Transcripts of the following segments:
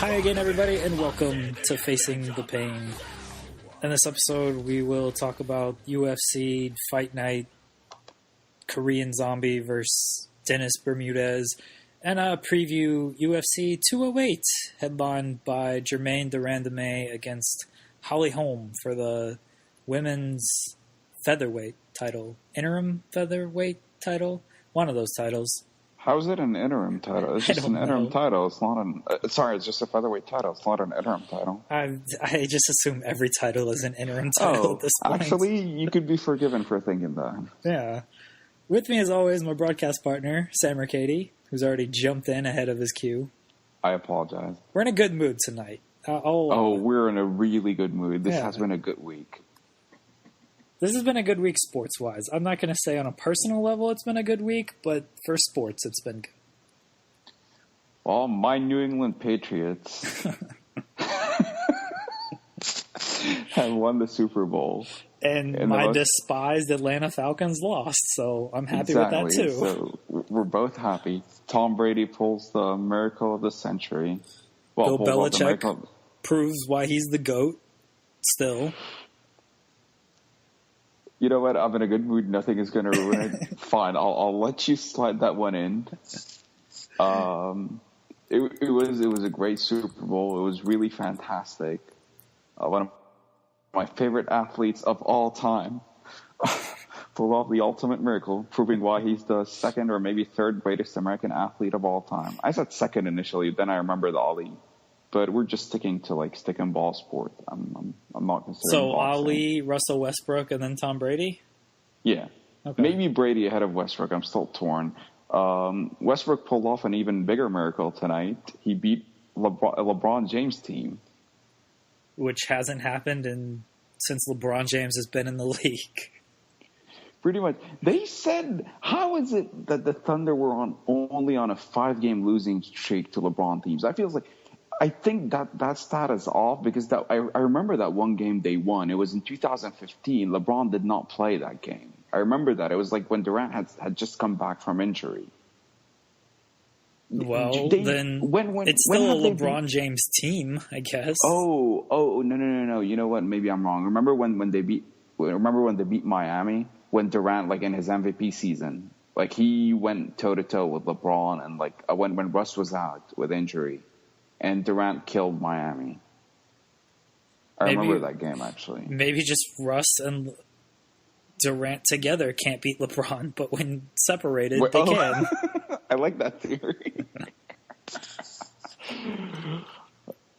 Hi again, everybody, and welcome to Facing the Pain. In this episode, we will talk about UFC Fight Night, Korean Zombie versus Dennis Bermudez, and preview UFC 208, headlined by Germaine de Randamie against Holly Holm for the women's featherweight title. Interim featherweight title? One of those titles. How is it an interim title? It's just an interim title. It's not an... it's just a featherweight title. It's not an interim title. I just assume every title is an interim title at this point. Actually, you could be forgiven for thinking that. Yeah. With me, as always, my broadcast partner, Sam Mercady, who's already jumped in ahead of his cue. I apologize. We're in a good mood tonight. We're in a really good mood. This has been a good week. This has been a good week sports-wise. I'm not going to say on a personal level it's been a good week, but for sports it's been good. Well, my New England Patriots have won the Super Bowl. And my despised Atlanta Falcons lost, so I'm happy with that too. So we're both happy. Tom Brady pulls the miracle of the century. Bill Belichick proves why he's the GOAT still. You know what? I'm in a good mood. Nothing is going to ruin it. Fine. I'll let you slide that one in. It was a great Super Bowl. It was really fantastic. One of my favorite athletes of all time pulled off the ultimate miracle, proving why he's the second or maybe third greatest American athlete of all time. I said second initially, then I remembered Ali. But we're just sticking to stick and ball sport. I'm not considering So boxing. Ali, Russell Westbrook, and then Tom Brady? Yeah. Okay. Maybe Brady ahead of Westbrook. I'm still torn. Westbrook pulled off an even bigger miracle tonight. He beat LeBron James' team. Which hasn't happened since LeBron James has been in the league. Pretty much. They said, how is it that the Thunder were only on a 5-game losing streak to LeBron teams? I think that stat is off because I remember that one game they won. It was in 2015. LeBron did not play that game. I remember that. It was like when Durant had just come back from injury. Well, it's still a LeBron James team, I guess. Oh, no. You know what? Maybe I'm wrong. Remember when they beat Miami? When Durant, in his MVP season, he went toe-to-toe with LeBron and when Russ was out with injury. And Durant killed Miami. I remember that game, actually. Maybe just Russ and Durant together can't beat LeBron, but when separated, they can. I like that theory.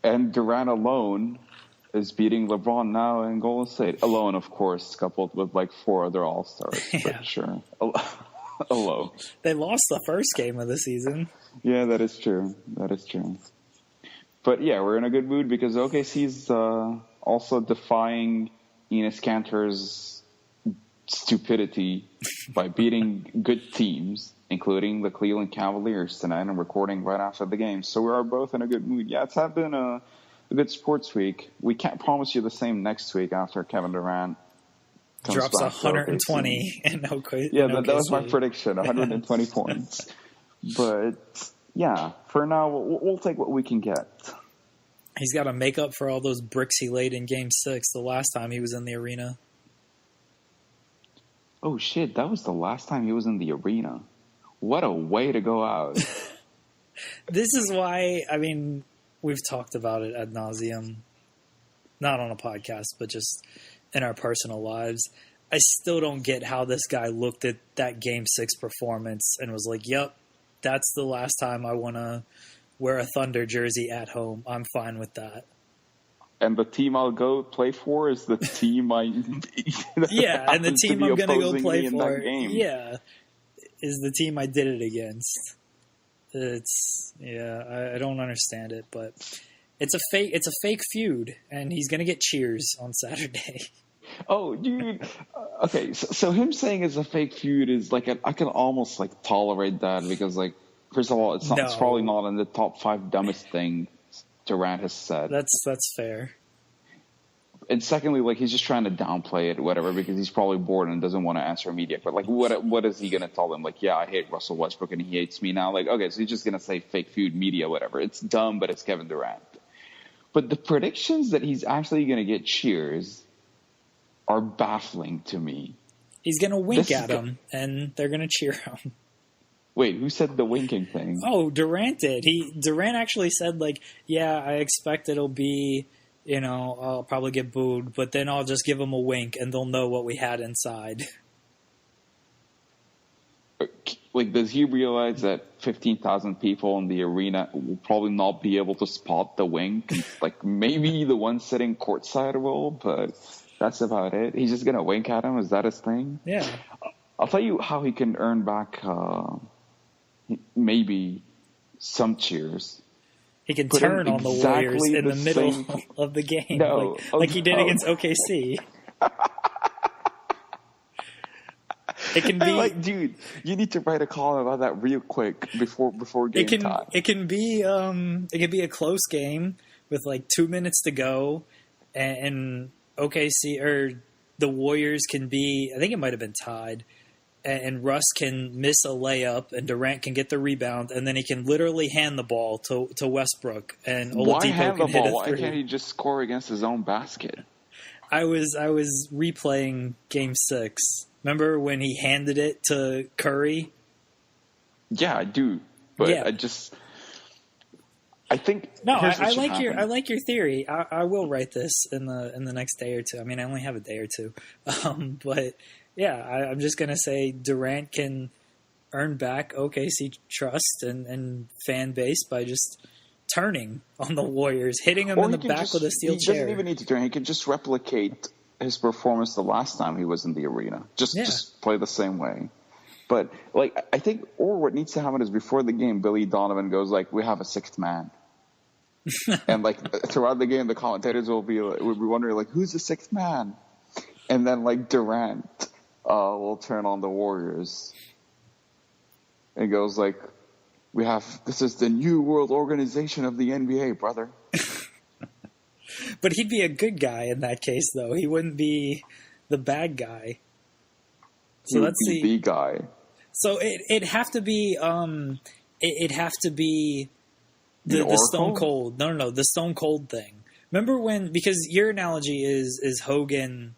And Durant alone is beating LeBron now in Golden State. Alone, of course, coupled with 4 other All-Stars. Yeah. But sure. Alone. They lost the first game of the season. Yeah, that is true. But yeah, we're in a good mood because OKC's also defying Enes Kanter's stupidity by beating good teams, including the Cleveland Cavaliers tonight, and recording right after the game. So we are both in a good mood. Yeah, it's been a good sports week. We can't promise you the same next week after Kevin Durant drops 120 in OKC. Yeah, that was my prediction, 120 points. But yeah, for now, we'll take what we can get. He's got to make up for all those bricks he laid in Game 6 the last time he was in the arena. Oh, shit. That was the last time he was in the arena. What a way to go out. This is why, we've talked about it ad nauseum. Not on a podcast, but just in our personal lives. I still don't get how this guy looked at that Game 6 performance and was like, yep, that's the last time I want to wear a Thunder jersey at home. I'm fine with that. And the team I'll go play for is the team and the team I'm going to go play for, is the team I did it against. I don't understand it, but it's a fake feud, and he's going to get cheers on Saturday. Oh, dude. Okay, so him saying it's a fake feud is I can almost tolerate that because first of all, it's probably not in the top 5 dumbest things Durant has said. That's fair. And secondly, he's just trying to downplay it, whatever, because he's probably bored and doesn't want to answer media. But what is he gonna tell them? I hate Russell Westbrook and he hates me now. Okay, so he's just gonna say fake feud, media, whatever. It's dumb, but it's Kevin Durant. But the predictions that he's actually going to get cheers are baffling to me. He's going to wink at him, and they're going to cheer him. Wait, who said the winking thing? Oh, Durant did. Durant actually said, like, yeah, I expect it'll be, I'll probably get booed, but then I'll just give them a wink, and they'll know what we had inside. Like, does he realize that 15,000 people in the arena will probably not be able to spot the wink? Like, maybe the one sitting courtside will, but that's about it. He's just going to wink at him? Is that his thing? Yeah. I'll tell you how he can earn back maybe some cheers. He can turn on the Warriors in the middle of the game, like he did against OKC. It can be dude. You need to write a column about that real quick before game time. It can be a close game with like 2 minutes to go, and OKC or the Warriors can be. I think it might have been tied. And Russ can miss a layup, and Durant can get the rebound, and then he can literally hand the ball to Westbrook, and Oladipo Why hand the can hit ball? a Why three. can't he just score against his own basket? I was replaying Game 6. Remember when he handed it to Curry? Yeah, I do, but yeah. I think no. I like your theory. I will write this in the next day or two. I mean, I only have a day or two, but. Yeah, I'm just going to say Durant can earn back OKC trust and fan base by just turning on the Warriors, hitting them in the back with a steel chair. He doesn't even need to turn. He can just replicate his performance the last time he was in the arena. Just play the same way. But I think what needs to happen is before the game, Billy Donovan goes like, "We have a sixth man." And throughout the game, the commentators will be wondering like, "Who's the sixth man?" And then Durant will turn on the Warriors and goes like, this is the new world organization of the NBA, brother. But he'd be a good guy in that case, though. He wouldn't be the bad guy. So let's see. The guy. So it'd have to be the Stone Cold. No, the Stone Cold thing. Remember because your analogy is Hogan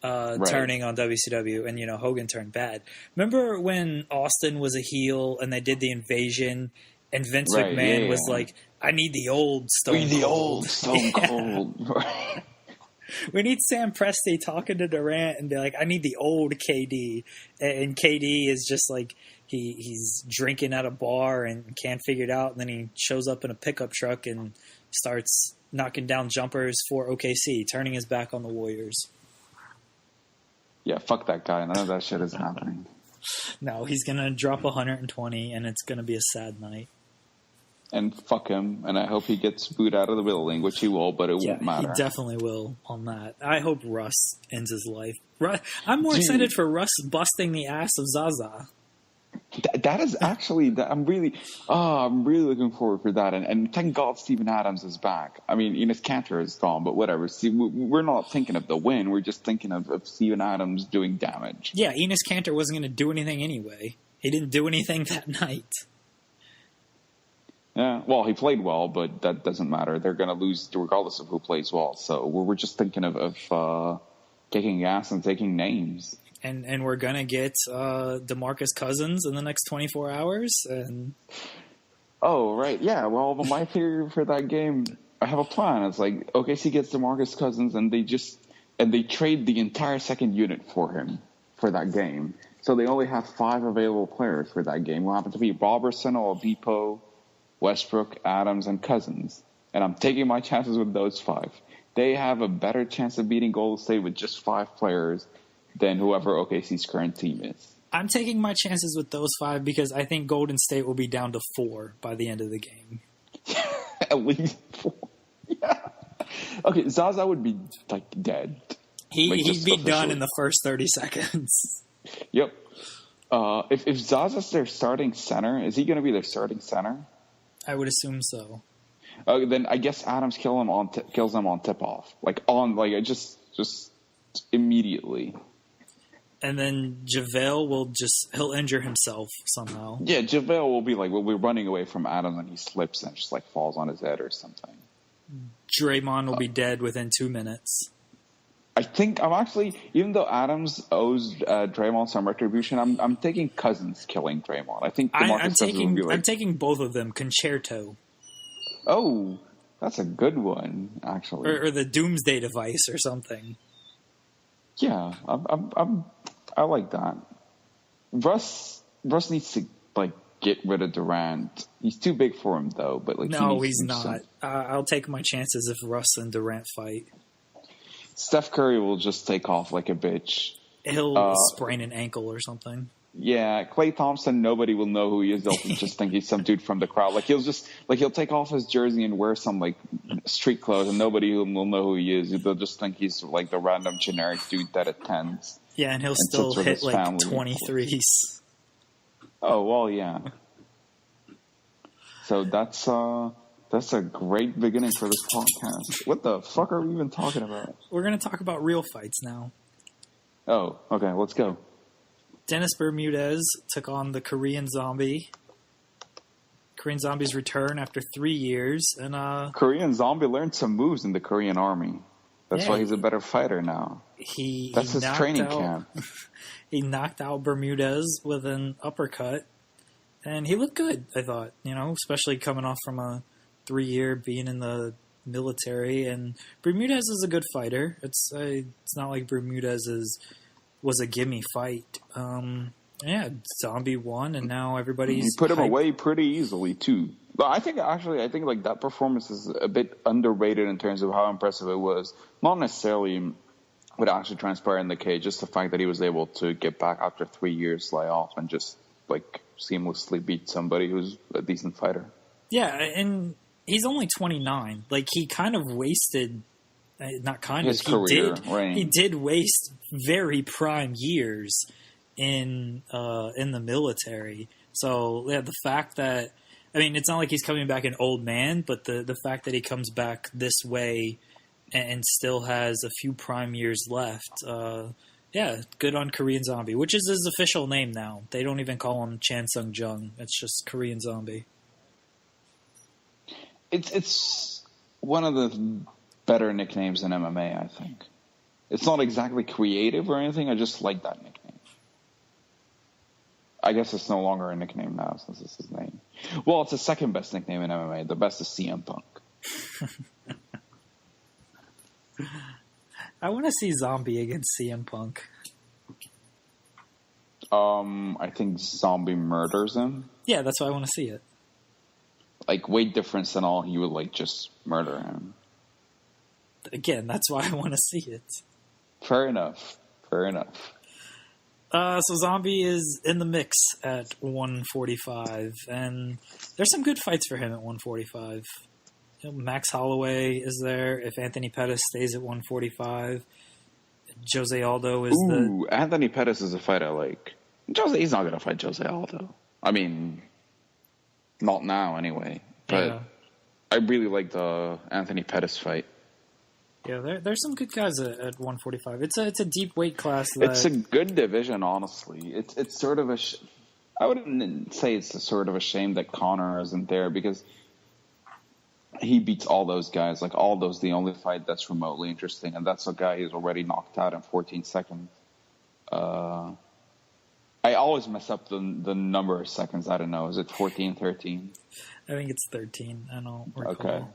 turning on WCW, and Hogan turned bad. Remember when Austin was a heel and they did the invasion, and Vince McMahon was like, "I need the old Stone Cold." The old Stone Cold. We need Sam Presti talking to Durant and be like, "I need the old KD," and KD is just like he's drinking at a bar and can't figure it out, and then he shows up in a pickup truck and starts knocking down jumpers for OKC, turning his back on the Warriors. Yeah, fuck that guy. None of that shit is happening. No, he's going to drop 120, and it's going to be a sad night. And fuck him, and I hope he gets booed out of the building, which he will, but it won't matter. He definitely will on that. I hope Russ ends his life. I'm more excited for Russ busting the ass of Zaza. That is actually, I'm really looking forward for that. And thank God Steven Adams is back. I mean, Enes Kanter is gone, but whatever. See, we're not thinking of the win. We're just thinking of Steven Adams doing damage. Yeah, Enes Kanter wasn't going to do anything anyway. He didn't do anything that night. Yeah, well, he played well, but that doesn't matter. They're going to lose regardless of who plays well. So we're just thinking of kicking ass and taking names. And we're going to get DeMarcus Cousins in the next 24 hours. Oh, right. Yeah, well, my theory for that game, I have a plan. It's like, OKC gets DeMarcus Cousins, and they trade the entire second unit for him for that game. So they only have 5 available players for that game. Who happen to be Robertson, Oladipo, Westbrook, Adams, and Cousins. And I'm taking my chances with those 5. They have a better chance of beating Golden State with just 5 players than whoever OKC's current team is. I'm taking my chances with those 5 because I think Golden State will be down to 4 by the end of the game. At least 4. Yeah. Okay, Zaza would be dead. He'd be done in the first 30 seconds. Yep. If Zaza's their starting center, is he going to be their starting center? I would assume so. Then I guess Adams kills them on tip-off. Just immediately. And then JaVale he'll injure himself somehow. Yeah, JaVale will be we're running away from Adams and he slips and just falls on his head or something. Draymond will be dead within 2 minutes. I think I'm actually, even though Adams owes Draymond some retribution, I'm taking Cousins killing Draymond. I think I'm taking both of them. Concerto. Oh, that's a good one, actually. Or the Doomsday Device or something. Yeah, I like that. Russ needs to get rid of Durant. He's too big for him though. But no, he's not. I'll take my chances if Russ and Durant fight. Steph Curry will just take off like a bitch. He'll sprain an ankle or something. Yeah, Klay Thompson, nobody will know who he is. They'll just think he's some dude from the crowd. He'll take off his jersey and wear some street clothes, and nobody will know who he is. They'll just think he's the random generic dude that attends. Yeah, and he'll still hit 23s. Oh well, yeah. So that's a great beginning for this podcast. What the fuck are we even talking about? We're gonna talk about real fights now. Oh, okay, let's go. Dennis Bermudez took on the Korean Zombie. Korean Zombie's return after 3 years, and Korean Zombie learned some moves in the Korean Army. That's why he's a better fighter now. That's his training camp. He knocked out Bermudez with an uppercut, and he looked good, I thought, especially coming off from a 3-year being in the military. And Bermudez is a good fighter. It's not like Bermudez was a gimme fight. Zombie won, and now everybody's... He put him away pretty easily, too. But I think that performance is a bit underrated in terms of how impressive it was. Not necessarily what actually transpired in the cage, just the fact that he was able to get back after 3 years layoff and just seamlessly beat somebody who's a decent fighter. Yeah, and he's only 29. He kind of wasted... Not kind his of. Career, he did waste very prime years in the military. So the fact that it's not like he's coming back an old man, but the fact that he comes back this way and still has a few prime years left. Good on Korean Zombie, which is his official name now. They don't even call him Chan Sung Jung. It's just Korean Zombie. It's one of the better nicknames in MMA, I think. It's not exactly creative or anything. I just like that nickname. I guess it's no longer a nickname now since it's his name. Well, it's the second best nickname in MMA. The best is CM Punk. I want to see Zombie against CM Punk. I think Zombie murders him. Yeah, that's why I want to see it. Weight difference and all, he would just murder him. Again, that's why I want to see it. Fair enough. So Zombie is in the mix at 145, and there's some good fights for him at 145. Max Holloway is there. If Anthony Pettis stays at 145, Jose Aldo is Anthony Pettis is a fight I like. He's not going to fight Jose Aldo. Not now anyway. But I really like the Anthony Pettis fight. Yeah, there's some good guys at 145. It's a deep weight class. It's a good division, honestly. It's sort of I wouldn't say it's a sort of a shame that Conor isn't there because he beats all those guys. Aldo's the only fight that's remotely interesting, and that's a guy who's already knocked out in 14 seconds. I always mess up the number of seconds. I don't know. Is it 14, 13? I think it's 13. I don't recall. Okay.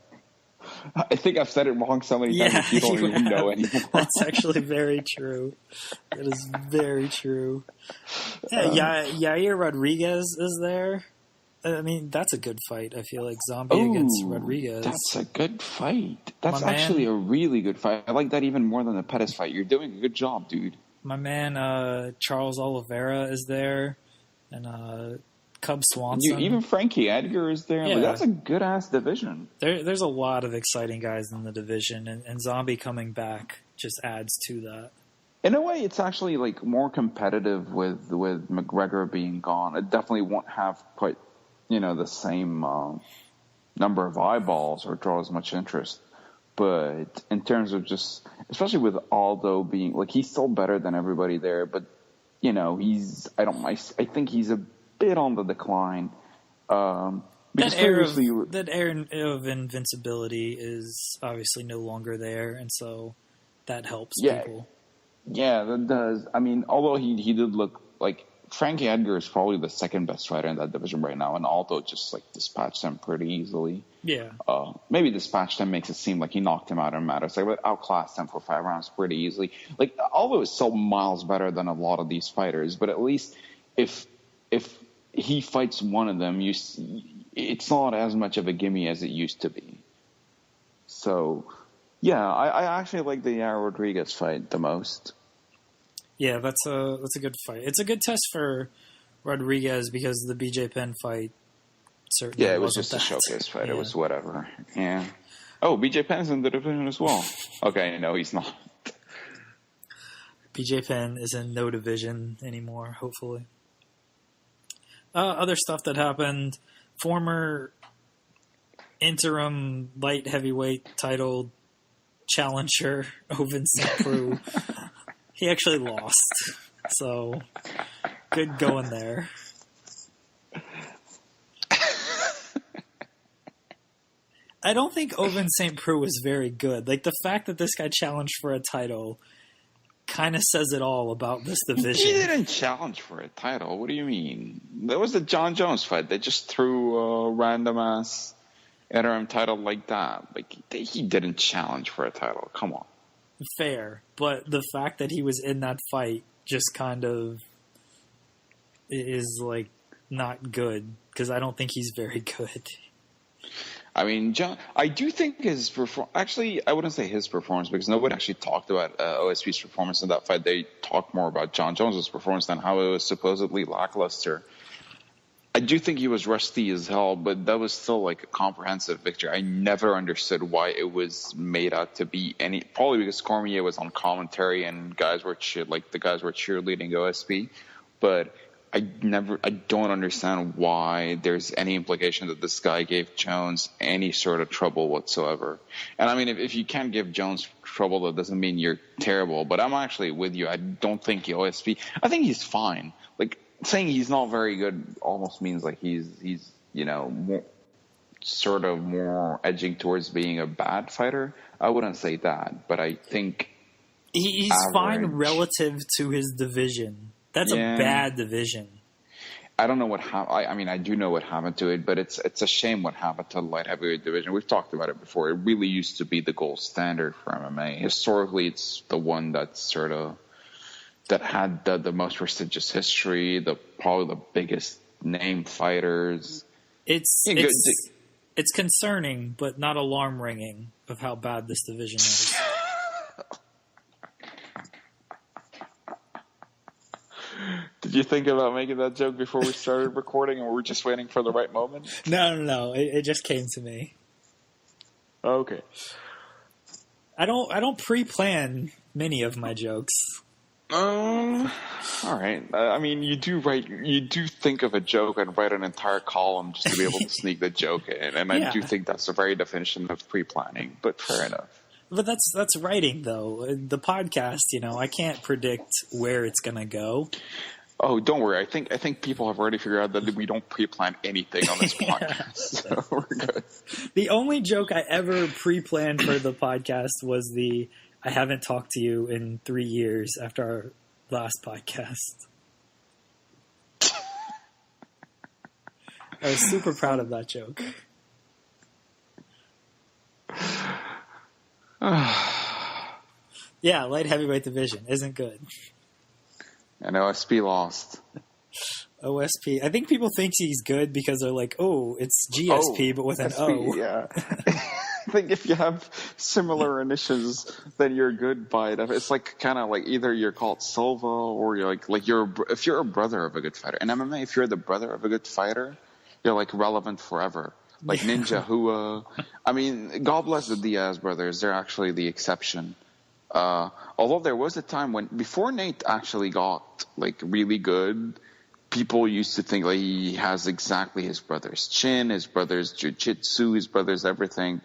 I think I've said it wrong so many times you don't even know anymore. That's actually very true. That is very true. Yeah, Yair Rodriguez is there. That's a good fight. I feel like Zombie against Rodriguez. That's a good fight. That's actually a really good fight. I like that even more than the Pettis fight. You're doing a good job, dude. My man Charles Oliveira is there, and Cub Swanson. Even Frankie Edgar is there. Yeah. That's a good-ass division. There's a lot of exciting guys in the division, and Zombie coming back just adds to that. In a way, it's actually more competitive with McGregor being gone. It definitely won't have quite, the same number of eyeballs or draw as much interest. But in terms of just, especially with Aldo being, he's still better than everybody there, but, I think he's a bit on the decline. Because that air of invincibility is obviously no longer there, and so that helps people. Yeah, that does. I mean, although he did look like Frankie Edgar is probably the second best fighter in that division right now, and Aldo just like dispatched him pretty easily. Yeah. Maybe dispatched him makes it seem like he knocked him out in matters, like, but outclassed him for 5 rounds pretty easily. Like, Aldo is so miles better than a lot of these fighters, but at least if he fights one of them, it's not as much of a gimme as it used to be. So, yeah, I actually like the Rodriguez fight the most. Yeah, that's a good fight. It's a good test for Rodriguez because the BJ Penn fight certainly it was wasn't just that. a showcase fight. Yeah. It was whatever. Yeah. Oh, BJ Penn's in the division as well. Okay, no, he's not. BJ Penn is in no division anymore, hopefully. Other stuff that happened, former interim light heavyweight title challenger Ovince Preux, he actually lost. So, good going there. I don't think Ovince St. Preux was very good. Like, the fact that this guy challenged for a title kind of says it all about this division. He didn't challenge for a title. What do you mean? That was the John Jones fight. They just threw a random-ass interim title like that. Like, he didn't challenge for a title. Come on. Fair. But the fact that he was in that fight just kind of is, like, not good. Because I don't think he's very good. I mean, I do think his actually, I wouldn't say his performance because nobody actually talked about OSP's performance in that fight. They talked more about John Jones' performance than how it was supposedly lackluster. I do think he was rusty as hell, but that was still like a comprehensive victory. I never understood why it was made out to be probably because Cormier was on commentary and the guys were cheerleading OSP, but I don't understand why there's any implication that this guy gave Jones any sort of trouble whatsoever. And I mean, if you can't give Jones trouble, that doesn't mean you're terrible. But I'm actually with you. I don't think OSP. I think he's fine. Like, saying he's not very good almost means like he's more edging towards being a bad fighter. I wouldn't say that, but I think he's fine relative to his division. That's a bad division. I don't know what happened. I mean, I do know what happened to it, but it's a shame what happened to the light heavyweight division. We've talked about it before. It really used to be the gold standard for MMA. Historically, it's the one that had the most prestigious history, probably the biggest name fighters. It's concerning, but not alarm ringing of how bad this division is. Did you think about making that joke before we started recording, and were we just waiting for the right moment? No. It just came to me. Okay. I don't pre-plan many of my jokes. All right. I mean, you do think of a joke and write an entire column just to be able to sneak the joke in, and I do think that's the very definition of pre-planning. But fair enough. But that's writing, though. The podcast, I can't predict where it's gonna go. Oh, don't worry. I think people have already figured out that we don't pre-plan anything on this podcast, so we're good. The only joke I ever pre-planned for the podcast was I haven't talked to you in 3 years after our last podcast. I was super proud of that joke. Yeah, light heavyweight division isn't good. And OSP lost. OSP. I think people think he's good because they're like, oh, it's GSP, but with an SP, O. Yeah. I think if you have similar initials, then you're good by it. It's like kind of like either you're called Silva or you're if you're a brother of a good fighter. In MMA, if you're the brother of a good fighter, you're like relevant forever. Like Ninja Hua. I mean, God bless the Diaz brothers. They're actually the exception. Although there was a time before Nate actually got like really good, people used to think like he has exactly his brother's chin, his brother's jiu-jitsu, his brother's everything.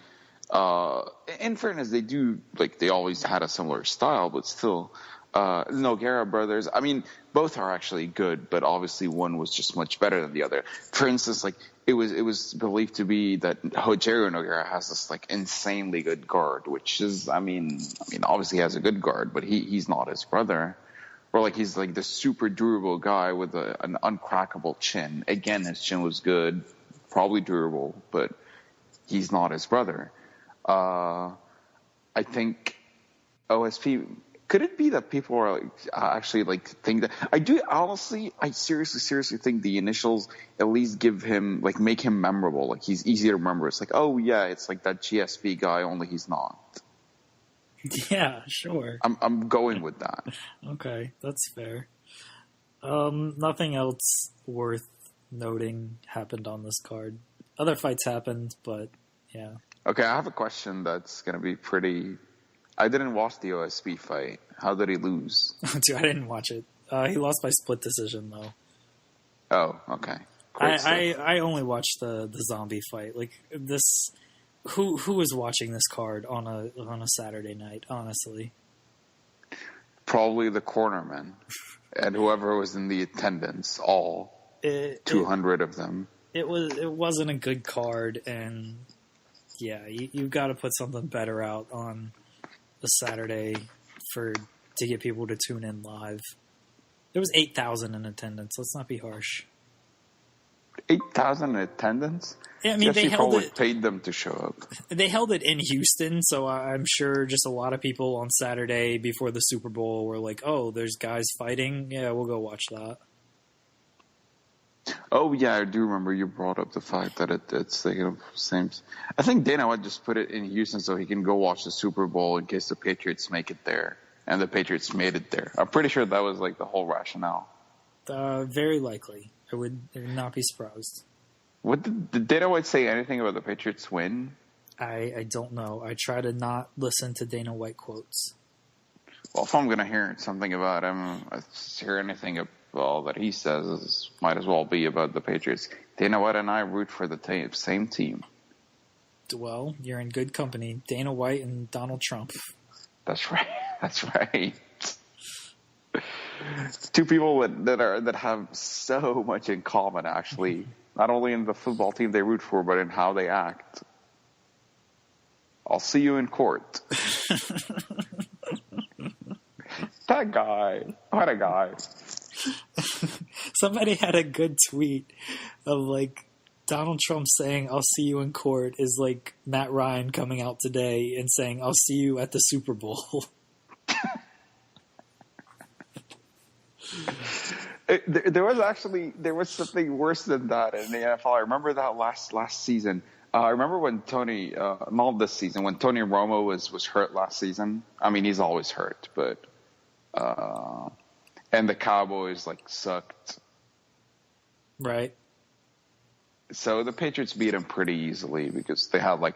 In fairness, they always had a similar style, but still, Nogueira brothers. I mean, both are actually good, but obviously one was just much better than the other. For instance, like it was believed to be that Rogerio Nogueira has this like insanely good guard, which is, I mean, obviously he has a good guard, but he's not his brother. Or like he's like the super durable guy with an uncrackable chin. Again, his chin was good, probably durable, but he's not his brother. I think OSP. Could it be that people are like, actually like think that? I seriously think the initials at least give him, like, make him memorable. Like he's easy to remember. It's like, oh yeah, it's like that GSP guy, only he's not. Yeah, sure. I'm going with that. Okay, that's fair. Nothing else worth noting happened on this card. Other fights happened, but yeah. Okay, I have a question that's gonna be pretty. I didn't watch the OSP fight. How did he lose? Dude, I didn't watch it. He lost by split decision, though. Oh, okay. I only watched the zombie fight. Like this, who was watching this card on a Saturday night? Honestly, probably the cornermen and whoever was in the attendance. All 200 of them. It wasn't a good card, and yeah, you've got to put something better out on a Saturday to get people to tune in live. There was 8,000 in attendance. Let's not be harsh. 8,000 in attendance? Yeah, I mean, they paid them to show up. They held it in Houston, so I'm sure just a lot of people on Saturday before the Super Bowl were like, "Oh, there's guys fighting. Yeah, we'll go watch that." Oh yeah, I do remember you brought up the fact that it's the same. I think Dana White just put it in Houston so he can go watch the Super Bowl in case the Patriots make it there, and the Patriots made it there. I'm pretty sure that was like the whole rationale. Very likely. I would not be surprised. What did Dana White say anything about the Patriots win? I don't know. I try to not listen to Dana White quotes. Well, if I'm going to hear something about him, hear anything that he says might as well be about the Patriots. Dana White and I root for the same team. Well, you're in good company. Dana White and Donald Trump. That's right. That's right. Two people that have so much in common, actually. Not only in the football team they root for, but in how they act. I'll see you in court. That guy. What a guy. Somebody had a good tweet of like Donald Trump saying, "I'll see you in court," is like Matt Ryan coming out today and saying, "I'll see you at the Super Bowl." There was something worse than that in the NFL. I remember that last season. I remember when not this season, when Tony Romo was hurt last season. I mean, he's always hurt, but and the Cowboys like sucked. Right. So the Patriots beat him pretty easily because they had like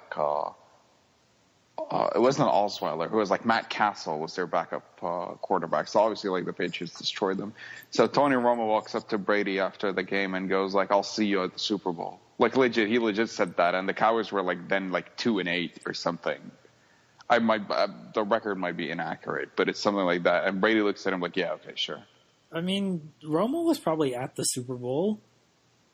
it wasn't Osweiler. It was like Matt Castle was their backup quarterback. So obviously, like, the Patriots destroyed them. So Tony Romo walks up to Brady after the game and goes like, "I'll see you at the Super Bowl." Like he legit said that. And the Cowboys were like then like 2-8 or something. The record might be inaccurate, but it's something like that. And Brady looks at him like, "Yeah, okay, sure." I mean, Romo was probably at the Super Bowl.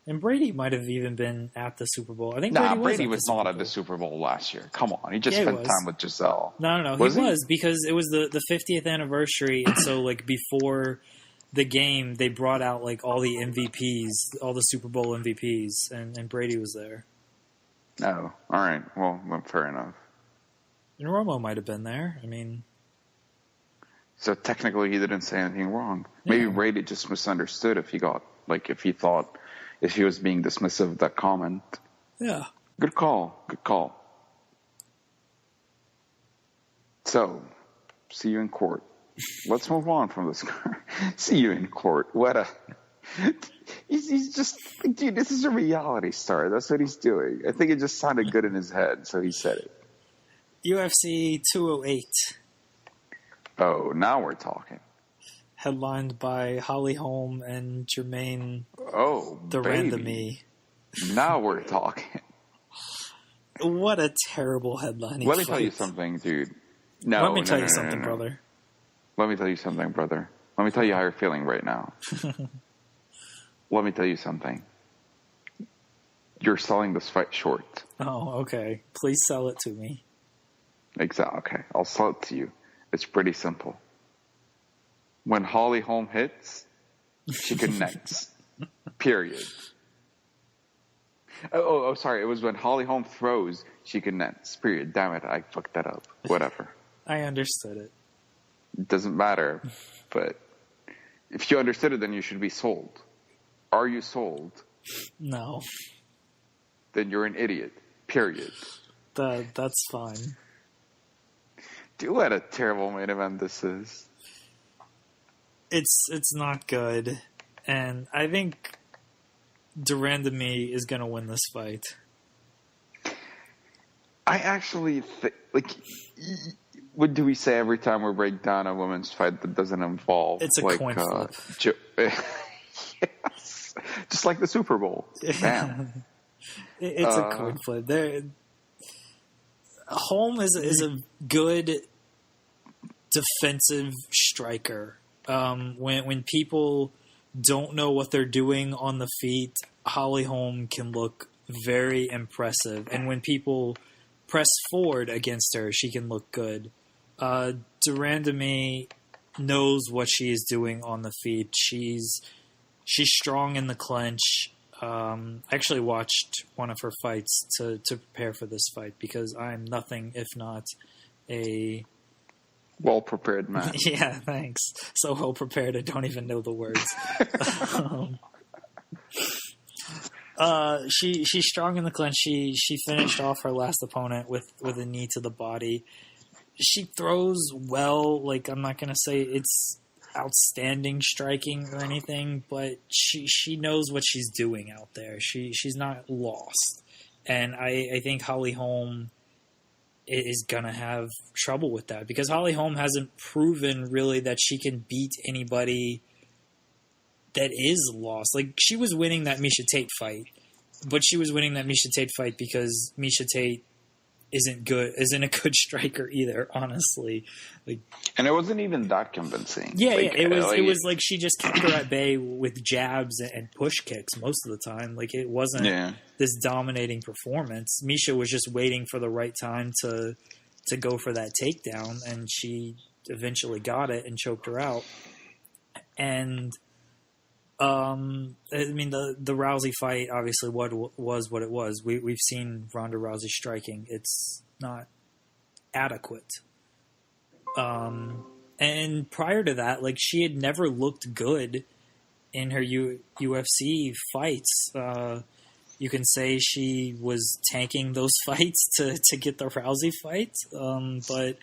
And Brady might have even been at the Super Bowl. I think Brady was not at the Super Bowl last year. Come on, he just spent time with Giselle. No, he was because it was the 50th anniversary, and so like before the game, they brought out like all the MVPs, all the Super Bowl MVPs, and Brady was there. Oh, all right. Well, fair enough. And Romo might have been there. I mean, so technically, he didn't say anything wrong. Maybe Brady just misunderstood if he thought. If he was being dismissive of that comment. Yeah. Good call. So, see you in court. Let's move on from this. See you in court. He's just, dude, this is a reality star. That's what he's doing. I think it just sounded good in his head, so he said it. UFC 208. Oh, now we're talking. Headlined by Holly Holm and Jermaine the baby. Randomie. Now we're talking. What a terrible headlining Let me fight. tell you something, dude. Let me tell you something, brother. let me tell you something, brother. Let me tell you how you're feeling right now. Let me tell you something. You're selling this fight short. Oh, okay. Please sell it to me. Exactly. Okay, I'll sell it to you. It's pretty simple. When Holly Holm hits, she connects. Period. Oh, sorry. It was when Holly Holm throws, she connects. Period. Damn it, I fucked that up. Whatever. I understood it. It doesn't matter. But if you understood it, then you should be sold. Are you sold? No. Then you're an idiot. Period. That's fine. Dude, what a terrible main event this is. It's not good. And I think Durandamy is going to win this fight. I actually think, what do we say every time we break down a women's fight that doesn't involve... It's a coin flip. Yes. Just like the Super Bowl. Bam. It's a coin flip. Holm is a good defensive striker. When people don't know what they're doing on the feet, Holly Holm can look very impressive. And when people press forward against her, she can look good. Durandamy knows what she is doing on the feet. She's strong in the clinch. I actually watched one of her fights to prepare for this fight because I'm nothing if not a well-prepared man. Yeah, thanks. So well-prepared, I don't even know the words. She's strong in the clinch. She finished off her last opponent with a knee to the body. She throws well. Like, I'm not going to say it's outstanding striking or anything, but she knows what she's doing out there. She's not lost. And I think Holly Holm is going to have trouble with that because Holly Holm hasn't proven really that she can beat anybody that is lost. Like, she was winning that Miesha Tate fight, but she was winning that Miesha Tate fight because Miesha Tate isn't a good striker either, honestly. Like, and it wasn't even that convincing. Yeah, it was like she just kept her at bay with jabs and push kicks most of the time. Like, it wasn't this dominating performance. Miesha was just waiting for the right time to go for that takedown, and she eventually got it and choked her out. And I mean, the Rousey fight obviously what it was. We've seen Ronda Rousey striking; it's not adequate. And prior to that, like, she had never looked good in her UFC fights. You can say she was tanking those fights to get the Rousey fight, but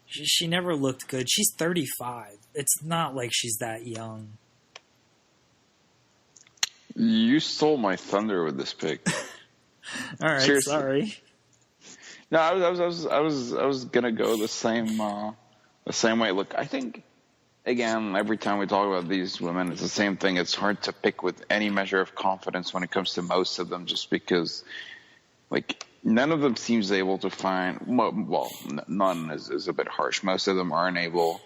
she never looked good. She's 35. It's not like she's that young. You stole my thunder with this pick. All right, seriously. Sorry. No, I was gonna go the same way. Look, I think again, every time we talk about these women, it's the same thing. It's hard to pick with any measure of confidence when it comes to most of them, just because, like, none of them seems able to find. Well, none is a bit harsh. Most of them aren't able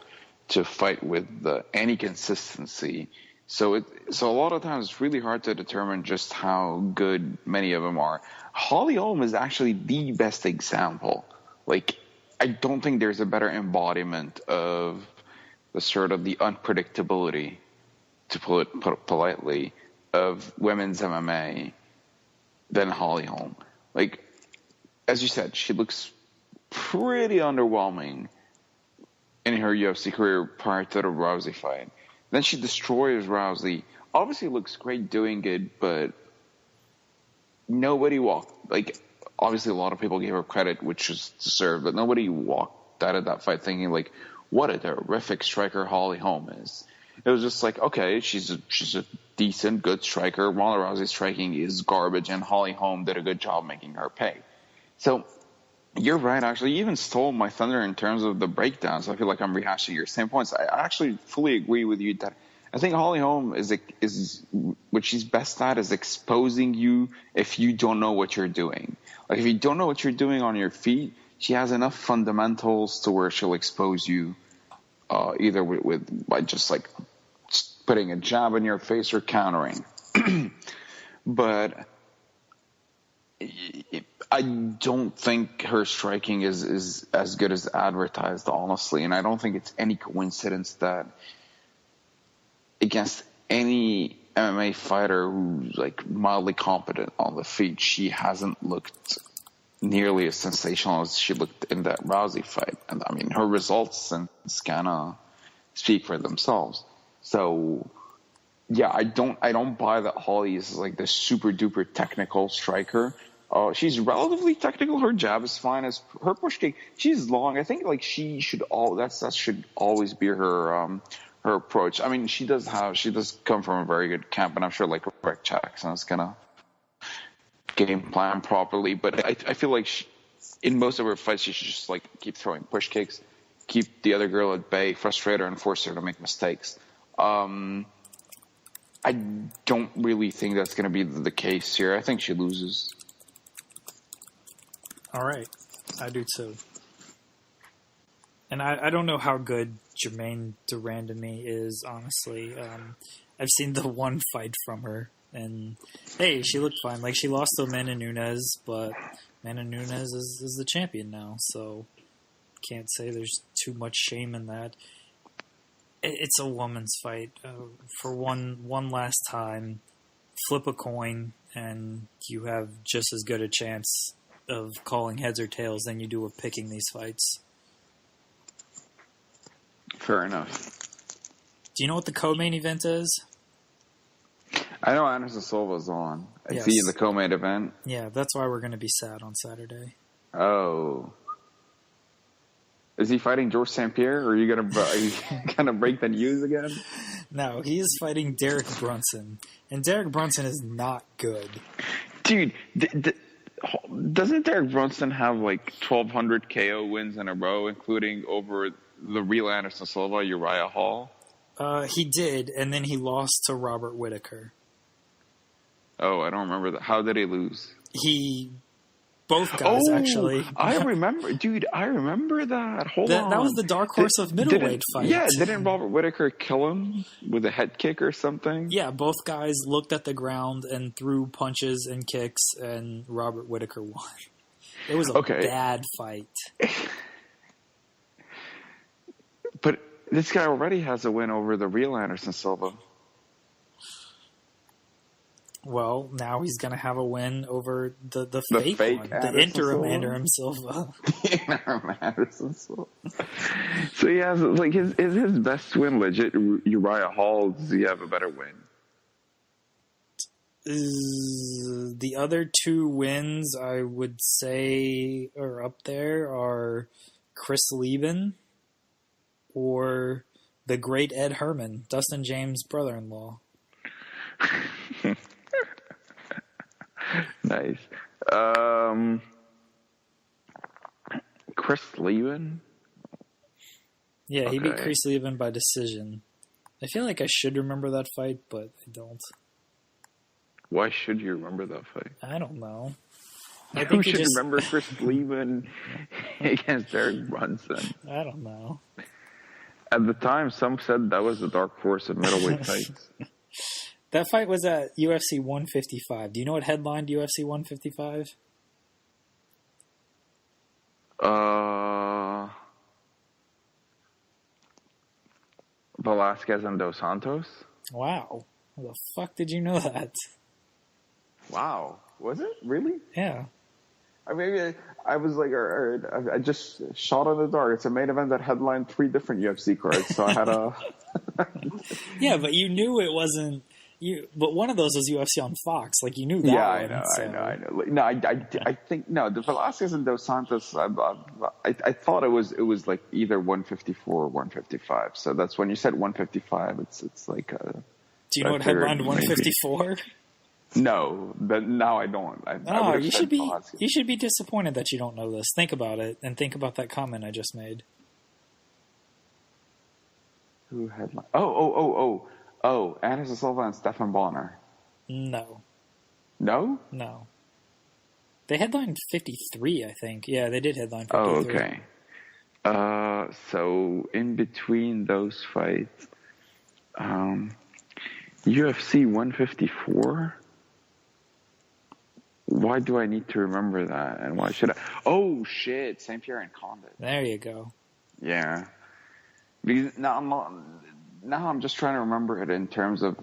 to fight with any consistency. So a lot of times it's really hard to determine just how good many of them are. Holly Holm is actually the best example. Like, I don't think there's a better embodiment of the sort of the unpredictability, to put it politely, of women's MMA than Holly Holm. Like, as you said, she looks pretty underwhelming in her UFC career prior to the Rousey fight. Then she destroys Rousey. Obviously looks great doing it, but nobody walked. Like, obviously a lot of people gave her credit, which is deserved, but nobody walked out of that fight thinking, like, what a terrific striker Holly Holm is. It was just like, okay, she's a decent, good striker. Ronda Rousey's striking is garbage, and Holly Holm did a good job making her pay. So you're right, actually. You even stole my thunder in terms of the breakdowns. I feel like I'm rehashing your same points. I actually fully agree with you that I think Holly Holm is what she's best at is exposing you if you don't know what you're doing. Like, if you don't know what you're doing on your feet, she has enough fundamentals to where she'll expose you either by just like putting a jab in your face or countering. But I don't think her striking is as good as advertised, honestly. And I don't think it's any coincidence that against any MMA fighter who's like mildly competent on the feet, she hasn't looked nearly as sensational as she looked in that Rousey fight. And I mean, her results kind of speak for themselves. So yeah, I don't buy that Holly is like the super duper technical striker. She's relatively technical. Her jab is fine. As her push kick, she's long. I think like she should that should always be her approach. I mean, she does come from a very good camp, and I'm sure like Rick Jackson is gonna game plan properly. But I feel like in most of her fights, she should just like keep throwing push kicks, keep the other girl at bay, frustrate her, and force her to make mistakes. I don't really think that's going to be the case here. I think she loses. All right. I do too. And I don't know how good Germaine de Randamie is, honestly. I've seen the one fight from her, and hey, she looked fine. Like, she lost to Amanda Nunes, but Amanda Nunes is the champion now, so can't say there's too much shame in that. It's a woman's fight. For one last time, flip a coin, and you have just as good a chance of calling heads or tails than you do of picking these fights. Fair enough. Do you know what the co-main event is? I know Anderson Silva's on. Yes. Is he in the co-main event? Yeah, that's why we're going to be sad on Saturday. Oh. Is he fighting George St. Pierre, or are you gonna break the news again? No, he is fighting Derek Brunson, and Derek Brunson is not good. Dude, doesn't Derek Brunson have like 1,200 KO wins in a row, including over the real Anderson Silva, Uriah Hall? He did, and then he lost to Robert Whittaker. Oh, I don't remember that. How did he lose? Both guys, actually. I remember, dude. I remember that. Hold on. That was the dark horse of middleweight fight. Yeah, didn't Robert Whittaker kill him with a head kick or something? Yeah, both guys looked at the ground and threw punches and kicks, and Robert Whittaker won. It was a bad fight. But this guy already has a win over the real Anderson Silva. Well, now he's going to have a win over the fake one, the interim Anderson Silva. The interim Anderson Silva. So he has, like, is his best win legit Uriah Hall? Does he have a better win? The other two wins I would say are up there are Chris Lieben or the great Ed Herman, Dustin James' brother-in-law. Nice. Chris Lieben? Yeah, he beat Chris Lieben by decision. I feel like I should remember that fight, but I don't. Why should you remember that fight? I don't know. Who should remember Chris Lieben against Derek Brunson? I don't know. At the time, some said that was the dark horse of middleweight fights. That fight was at UFC 155. Do you know what headlined UFC 155? Velasquez and Dos Santos? Wow. How the fuck did you know that? Wow. Was it? Really? Yeah. I mean, I was like, I just shot in the dark. It's a main event that headlined 3 different UFC cards, so I had a... Yeah, but you knew it wasn't... But one of those was UFC on Fox. Like, you knew that I one. I know. No, I think the Velasquez and Dos Santos. I thought it was like either 154 or 155. So that's when you said 155. It's like. Do you know what headlined 154? No, but now I don't. You should be. You should be disappointed that you don't know this. Think about it, and think about that comment I just made. Who headlined? Oh, Anderson Silva and Stephan Bonner. No. No? No. They headlined 53, I think. Yeah, they did headline 53. Oh, okay. So in between those fights, UFC 154. Why do I need to remember that? And why should I? Oh shit! St. Pierre and Condit. There you go. Yeah. Because now I'm just trying to remember it in terms of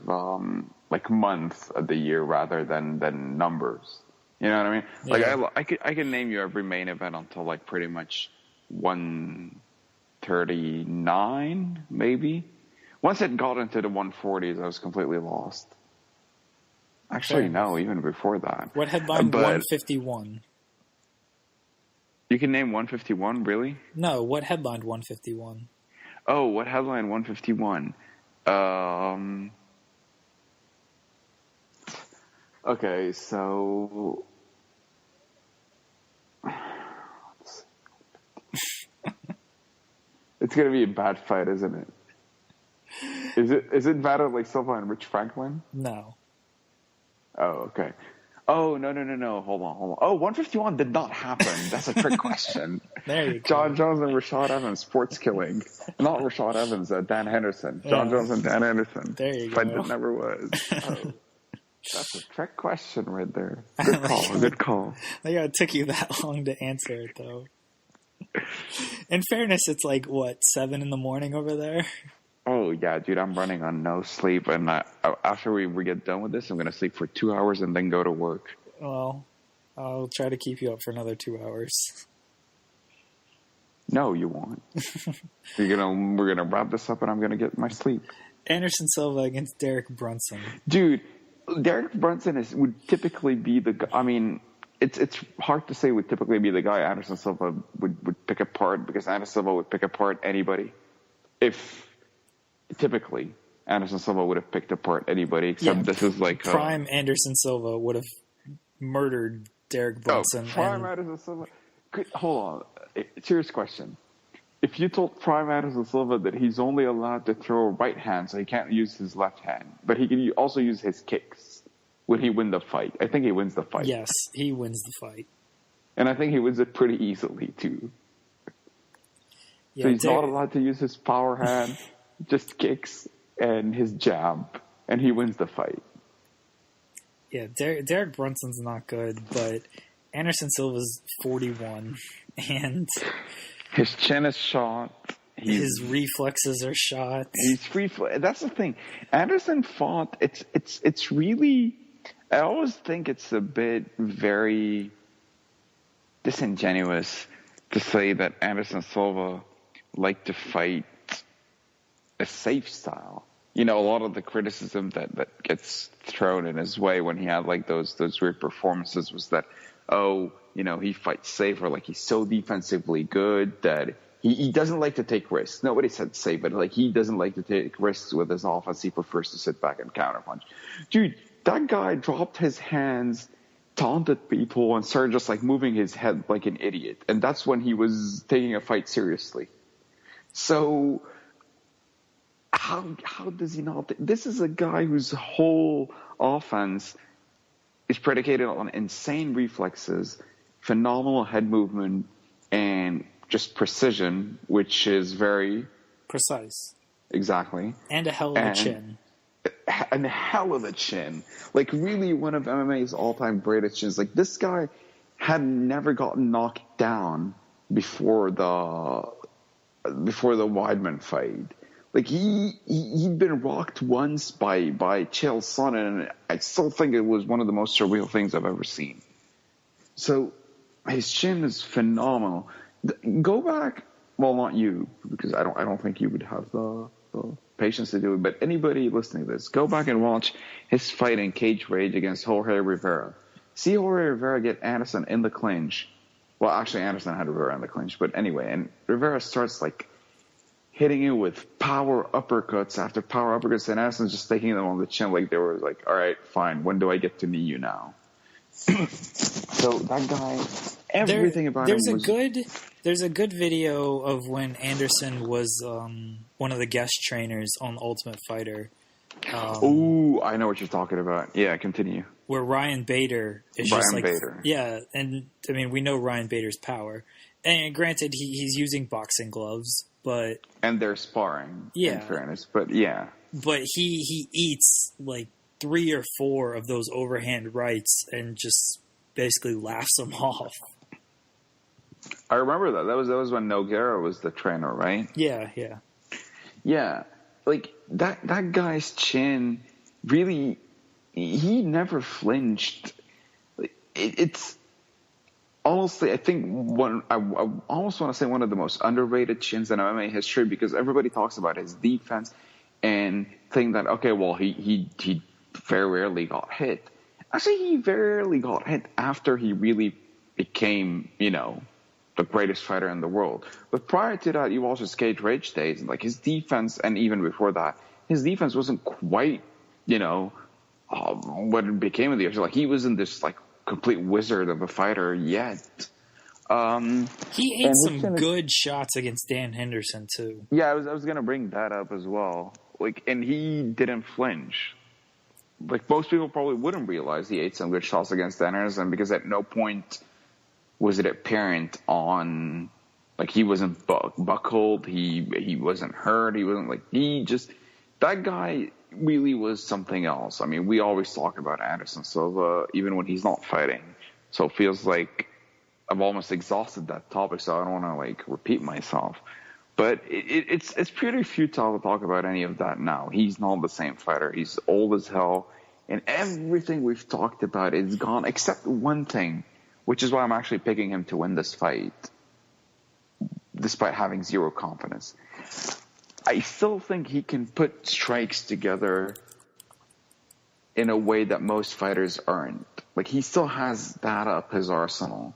like month of the year rather than numbers. You know what I mean? Yeah. Like I can name you every main event until like pretty much 139 maybe. Once it got into the 140s, I was completely lost. Actually, no, even before that. What headlined 151? You can name 151, really? No, what headlined 151? Oh, what headlined 151? Okay, so it's gonna be a bad fight, isn't it? Is it battle like Silva and Rich Franklin? No. Oh, okay. Oh, no. Hold on. Oh, 151 did not happen. That's a trick question. There you go. John Jones and Rashad Evans, sports killing. Not Rashad Evans, Dan Henderson. John Jones and Dan Henderson. There you Fight go. that never was. Oh, that's a trick question right there. Good call. I think it took you that long to answer it, though. In fairness, it's like, what, 7 in the morning over there? Oh, yeah, dude, I'm running on no sleep. And after we get done with this, I'm going to sleep for 2 hours and then go to work. Well, I'll try to keep you up for another 2 hours. No, you won't. We're gonna wrap this up and I'm going to get my sleep. Anderson Silva against Derek Brunson. Dude, Derek Brunson would typically be the guy. I mean, it's hard to say would typically be the guy Anderson Silva would pick apart, because Anderson Silva would pick apart anybody. If typically Anderson Silva would have picked apart anybody, except this is like prime Anderson Silva would have murdered Derek Brunson. Prime Anderson Silva. Hold on, serious question. If you told prime Anderson Silva that he's only allowed to throw right hand, so he can't use his left hand, but he can also use his kicks, would he win the fight? I think he wins the fight. Yes, he wins the fight. And I think he wins it pretty easily, too. Yeah, so he's not allowed to use his power hand, just kicks and his jab, and he wins the fight. Yeah, Derek Brunson's not good, but Anderson Silva's 41, and his chin is shot. His reflexes are shot. That's the thing. Anderson fought. It's really. I always think it's a bit very disingenuous to say that Anderson Silva liked to fight a safe style. You know, a lot of the criticism that gets thrown in his way when he had like those weird performances was that, oh, you know, he fights safe, or like he's so defensively good that he doesn't like to take risks. Nobody said safe, but like he doesn't like to take risks with his offense. He prefers to sit back and counterpunch. Dude, that guy dropped his hands, taunted people, and started just like moving his head like an idiot. And that's when he was taking a fight seriously. So how does he not? This is a guy whose whole offense is predicated on insane reflexes, phenomenal head movement, and just precision, which is very precise. Exactly. And a hell of a chin. And a hell of a chin. Like, really one of MMA's all-time greatest chins. Like, this guy had never gotten knocked down before the Weidman fight. Like, he'd been rocked once by Chael Sonnen, and I still think it was one of the most surreal things I've ever seen. So his chin is phenomenal. Go back, well, not you, because I don't think you would have the patience to do it, but anybody listening to this, go back and watch his fight in Cage Rage against Jorge Rivera. See Jorge Rivera get Anderson in the clinch. Well, actually, Anderson had Rivera in the clinch, but anyway, and Rivera starts like hitting you with power uppercuts after power uppercuts, and Anderson's just taking them on the chin like they were like, all right, fine, when do I get to knee you now? So that guy, everything about him was... There's a good video of when Anderson was one of the guest trainers on Ultimate Fighter. Ooh, I know what you're talking about. Yeah, continue. Where Ryan Bader is Bader. Yeah, and I mean, we know Ryan Bader's power. And granted, he's using boxing gloves, but... And they're sparring, in fairness. But, yeah. But he eats, like, 3 or 4 of those overhand rights and just basically laughs them off. I remember that. That was when Nogueira was the trainer, right? Yeah. Yeah. Like, that guy's chin, really, he never flinched. It's... Honestly, I think I almost want to say one of the most underrated chins in MMA history, because everybody talks about his defense and think that, okay, well, he very rarely got hit. Actually, he very rarely got hit after he really became, the greatest fighter in the world. But prior to that, you watch his Cage Rage days, and like his defense, and even before that, his defense wasn't quite, what it became in the UFC. Like, he wasn't this like complete wizard of a fighter yet. He ate some good shots against Dan Henderson too. Yeah, I was gonna bring that up as well. Like, and he didn't flinch. Like, most people probably wouldn't realize he ate some good shots against Dan Henderson, because at no point was it apparent on, like, he wasn't buckled, he wasn't hurt, he wasn't that guy really was something else. I mean, we always talk about Anderson Silva, even when he's not fighting. So it feels like I've almost exhausted that topic, so I don't want to, repeat myself. But it's pretty futile to talk about any of that now. He's not the same fighter. He's old as hell. And everything we've talked about is gone, except one thing, which is why I'm actually picking him to win this fight, despite having zero confidence. I still think he can put strikes together in a way that most fighters aren't. Like, he still has that up his arsenal.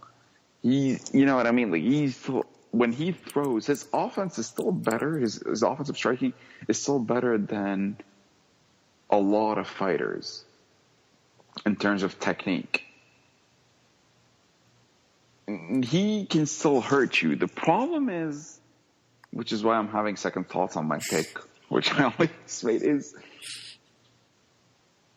You know what I mean? Like, when he throws, his offense is still better. His offensive striking is still better than a lot of fighters in terms of technique. He can still hurt you. The problem is, which is why I'm having second thoughts on my pick, which I always made, is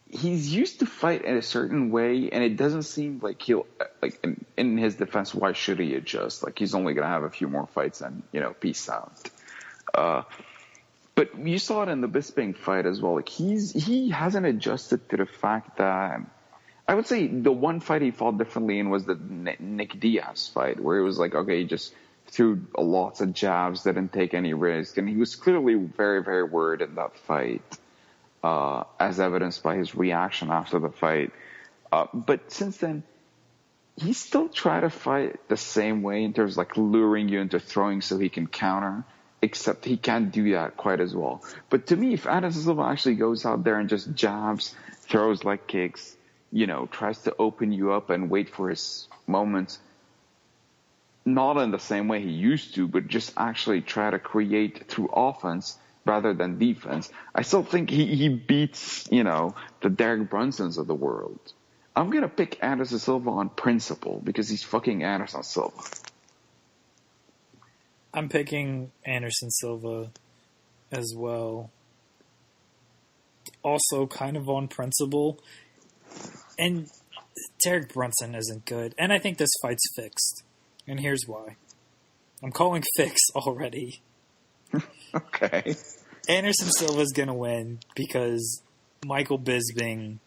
he's used to fight in a certain way, and it doesn't seem like he'll, like, in his defense, why should he adjust? Like, he's only going to have a few more fights and, peace out. But you saw it in the Bisping fight as well. Like, he hasn't adjusted to the fact that, I would say the one fight he fought differently in was the Nick Diaz fight, where it was like, okay, he just threw lots of jabs, didn't take any risk, and he was clearly very, very worried in that fight, as evidenced by his reaction after the fight. But since then, he still tried to fight the same way in terms of, like, luring you into throwing so he can counter, except he can't do that quite as well. But to me, if Anderson Silva actually goes out there and just jabs, throws leg kicks, tries to open you up and wait for his moments, not in the same way he used to, but just actually try to create through offense rather than defense, I still think he beats, the Derek Brunsons of the world. I'm going to pick Anderson Silva on principle because he's fucking Anderson Silva. I'm picking Anderson Silva as well. Also kind of on principle. And Derek Brunson isn't good. And I think this fight's fixed. And here's why. I'm calling fix already. Okay. Anderson Silva's going to win because Michael Bisping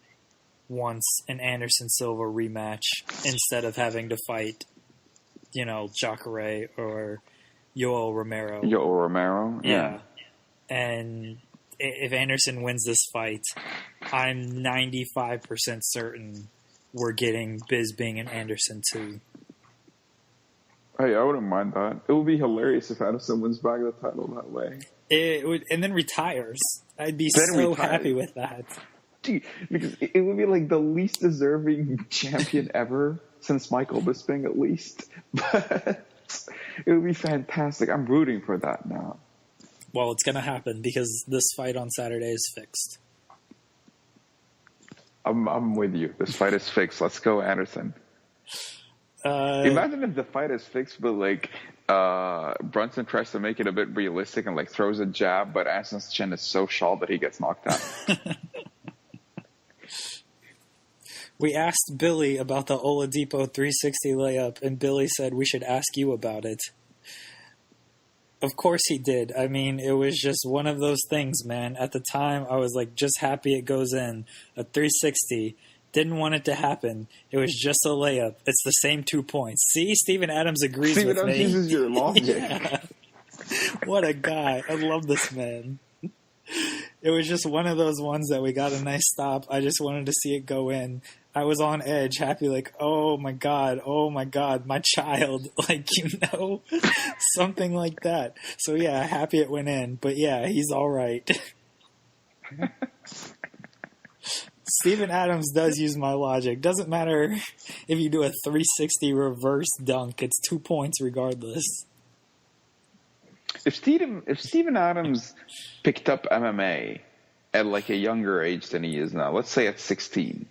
wants an Anderson Silva rematch instead of having to fight, Jacare or Yoel Romero. Yoel Romero? Yeah. And if Anderson wins this fight, I'm 95% certain we're getting Bisping and Anderson too. Hey, I wouldn't mind that. It would be hilarious if Anderson wins back the title that way. It would, and then retires. I'd be so happy with that. Dude, because it would be like the least deserving champion ever since Michael Bisping, at least. But it would be fantastic. I'm rooting for that now. Well, it's going to happen because this fight on Saturday is fixed. I'm with you. This fight is fixed. Let's go, Anderson. Imagine if the fight is fixed, but like Brunson tries to make it a bit realistic and like throws a jab, but Anderson's chin is so short that he gets knocked out. We asked Billy about the Oladipo 360 layup, and Billy said we should ask you about it. Of course he did. I mean, it was just one of those things, man. At the time, I was like, just happy it goes in. A 360. Didn't want it to happen. It was just a layup. It's the same 2 points. See, Steven Adams agrees with me. Steven Adams uses your logic. Yeah. What a guy. I love this man. It was just one of those ones that we got a nice stop. I just wanted to see it go in. I was on edge, happy, like, oh my God, my child, like, something like that. So yeah, happy it went in. But yeah, he's all right. Steven Adams does use my logic. Doesn't matter if you do a 360 reverse dunk, it's 2 points regardless. If Steven Adams picked up MMA at like a younger age than he is now, let's say at 16,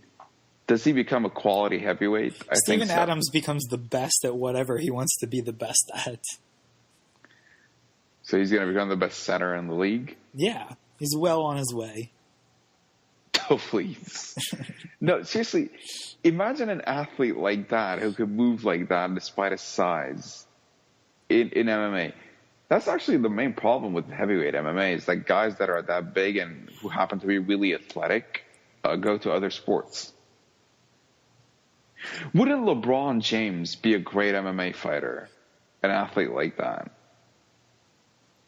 does he become a quality heavyweight? Steven Adams becomes the best at whatever he wants to be the best at. So he's going to become the best center in the league? Yeah, he's well on his way. Oh, please. No, seriously, imagine an athlete like that who could move like that despite his size in MMA. That's actually the main problem with heavyweight MMA is that guys that are that big and who happen to be really athletic go to other sports. Wouldn't LeBron James be a great MMA fighter, an athlete like that?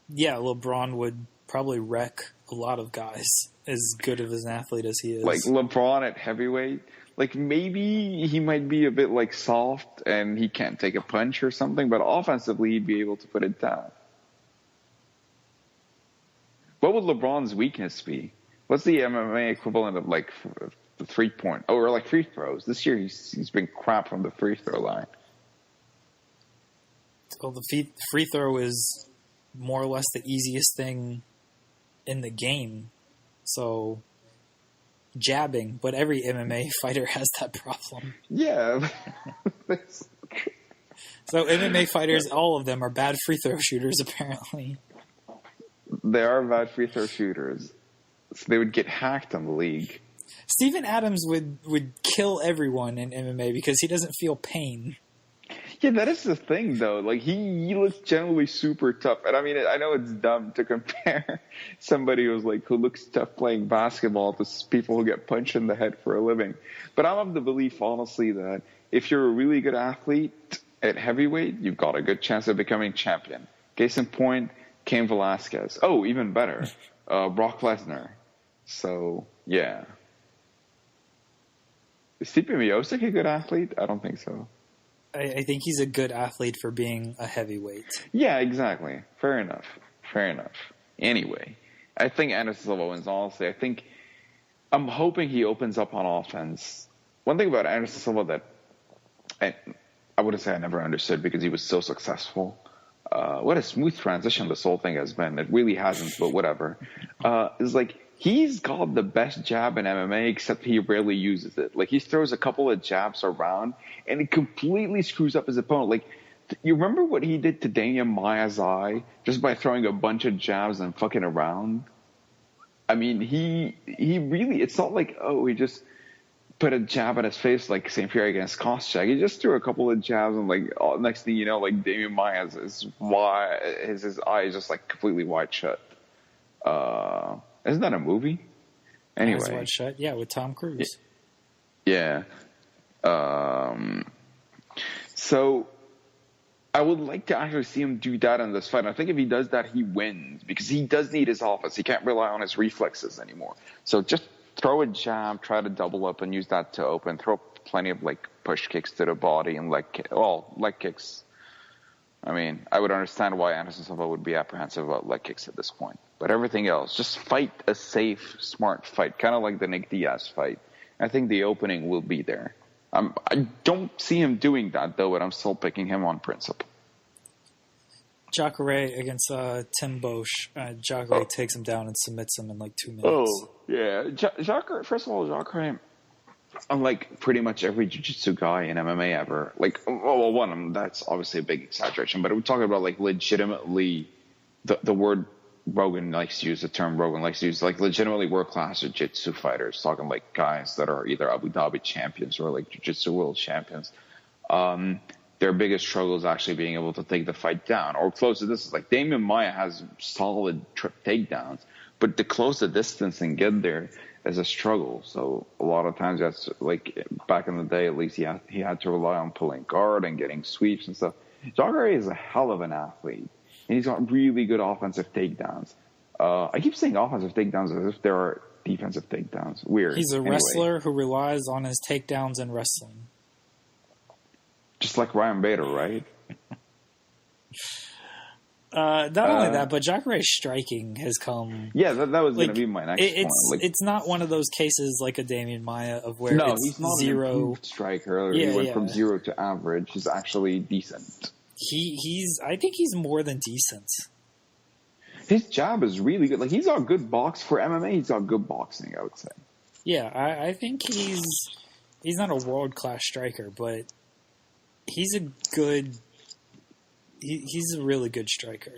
Yeah, LeBron would probably wreck a lot of guys as good of an athlete as he is. Like LeBron at heavyweight, like maybe he might be a bit like soft and he can't take a punch or something, but offensively he'd be able to put it down. What would LeBron's weakness be? What's the MMA equivalent of like the 3-point or like free throws? This year he's been crap from the free throw line. Well, the free throw is more or less the easiest thing in the game. So jabbing, but every MMA fighter has that problem. Yeah. So MMA fighters, all of them are bad free throw shooters apparently. They are bad free throw shooters. So they would get hacked on the league. Steven Adams would kill everyone in MMA because he doesn't feel pain. Yeah, that is the thing, though. Like, he looks generally super tough. And I mean, I know it's dumb to compare somebody who looks tough playing basketball to people who get punched in the head for a living. But I'm of the belief, honestly, that if you're a really good athlete at heavyweight, you've got a good chance of becoming champion. Case in point, Cain Velasquez. Oh, even better, Brock Lesnar. So, yeah. Is Stipe Miocic a good athlete? I don't think so. I think he's a good athlete for being a heavyweight. Yeah, exactly. Fair enough. Anyway, I think Anderson Silva wins, honestly. I'm hoping he opens up on offense. One thing about Anderson Silva that I wouldn't say I never understood because he was so successful. What a smooth transition this whole thing has been. It really hasn't, but whatever. Is like, he's got the best jab in MMA, except he rarely uses it. Like, he throws a couple of jabs around, and it completely screws up his opponent. Like, you remember what he did to Damian Maia's eye just by throwing a bunch of jabs and fucking around? I mean, he really, it's not like, he just put a jab at his face like St. Pierre against Koscheck. He just threw a couple of jabs, and like, next thing you know, like, Damian Maia's his eye is just like completely wide shut. Isn't that a movie? Anyway. Eyes Wide Shut, yeah, with Tom Cruise. Yeah. So I would like to actually see him do that in this fight. I think if he does that, he wins because he does need his offense. He can't rely on his reflexes anymore. So just throw a jab, try to double up and use that to open. Throw plenty of like push kicks to the body and leg kicks. I mean, I would understand why Anderson Silva would be apprehensive about leg kicks at this point. But everything else, just fight a safe, smart fight, kind of like the Nick Diaz fight. I think the opening will be there. I don't see him doing that, though, but I'm still picking him on principle. Jacare against Tim Bosch. Jacare takes him down and submits him in like 2 minutes. Oh, yeah. Jacare, first of all, Jacare, unlike pretty much every jiu-jitsu guy in MMA ever, like, that's obviously a big exaggeration, but we're talking about like legitimately the word Rogan likes to use the term Rogan likes to use, like legitimately world-class jiu-jitsu fighters, talking like guys that are either Abu Dhabi champions or like jiu-jitsu world champions. Their biggest struggle is actually being able to take the fight down or close the distance. Like Damian Maia has solid takedowns, but to close the distance and get there is a struggle. So a lot of times that's like back in the day, at least he had to rely on pulling guard and getting sweeps and stuff. Jacare is a hell of an athlete, and he's got really good offensive takedowns. I keep saying offensive takedowns as if there are defensive takedowns. Weird. He's a wrestler who relies on his takedowns in wrestling. Just like Ryan Bader, right? Not only that, but Jacare's striking has come. Yeah, that was going to be my next point. Like, it's not one of those cases like a Damian Maia of where it's he's not zero. An improved striker. He went from 0 to average. He's actually decent. I think he's more than decent. His jab is really good. Like he's got good box for MMA. He's got good boxing, I would say. Yeah, I think he's not a world class striker, but he's a really good striker.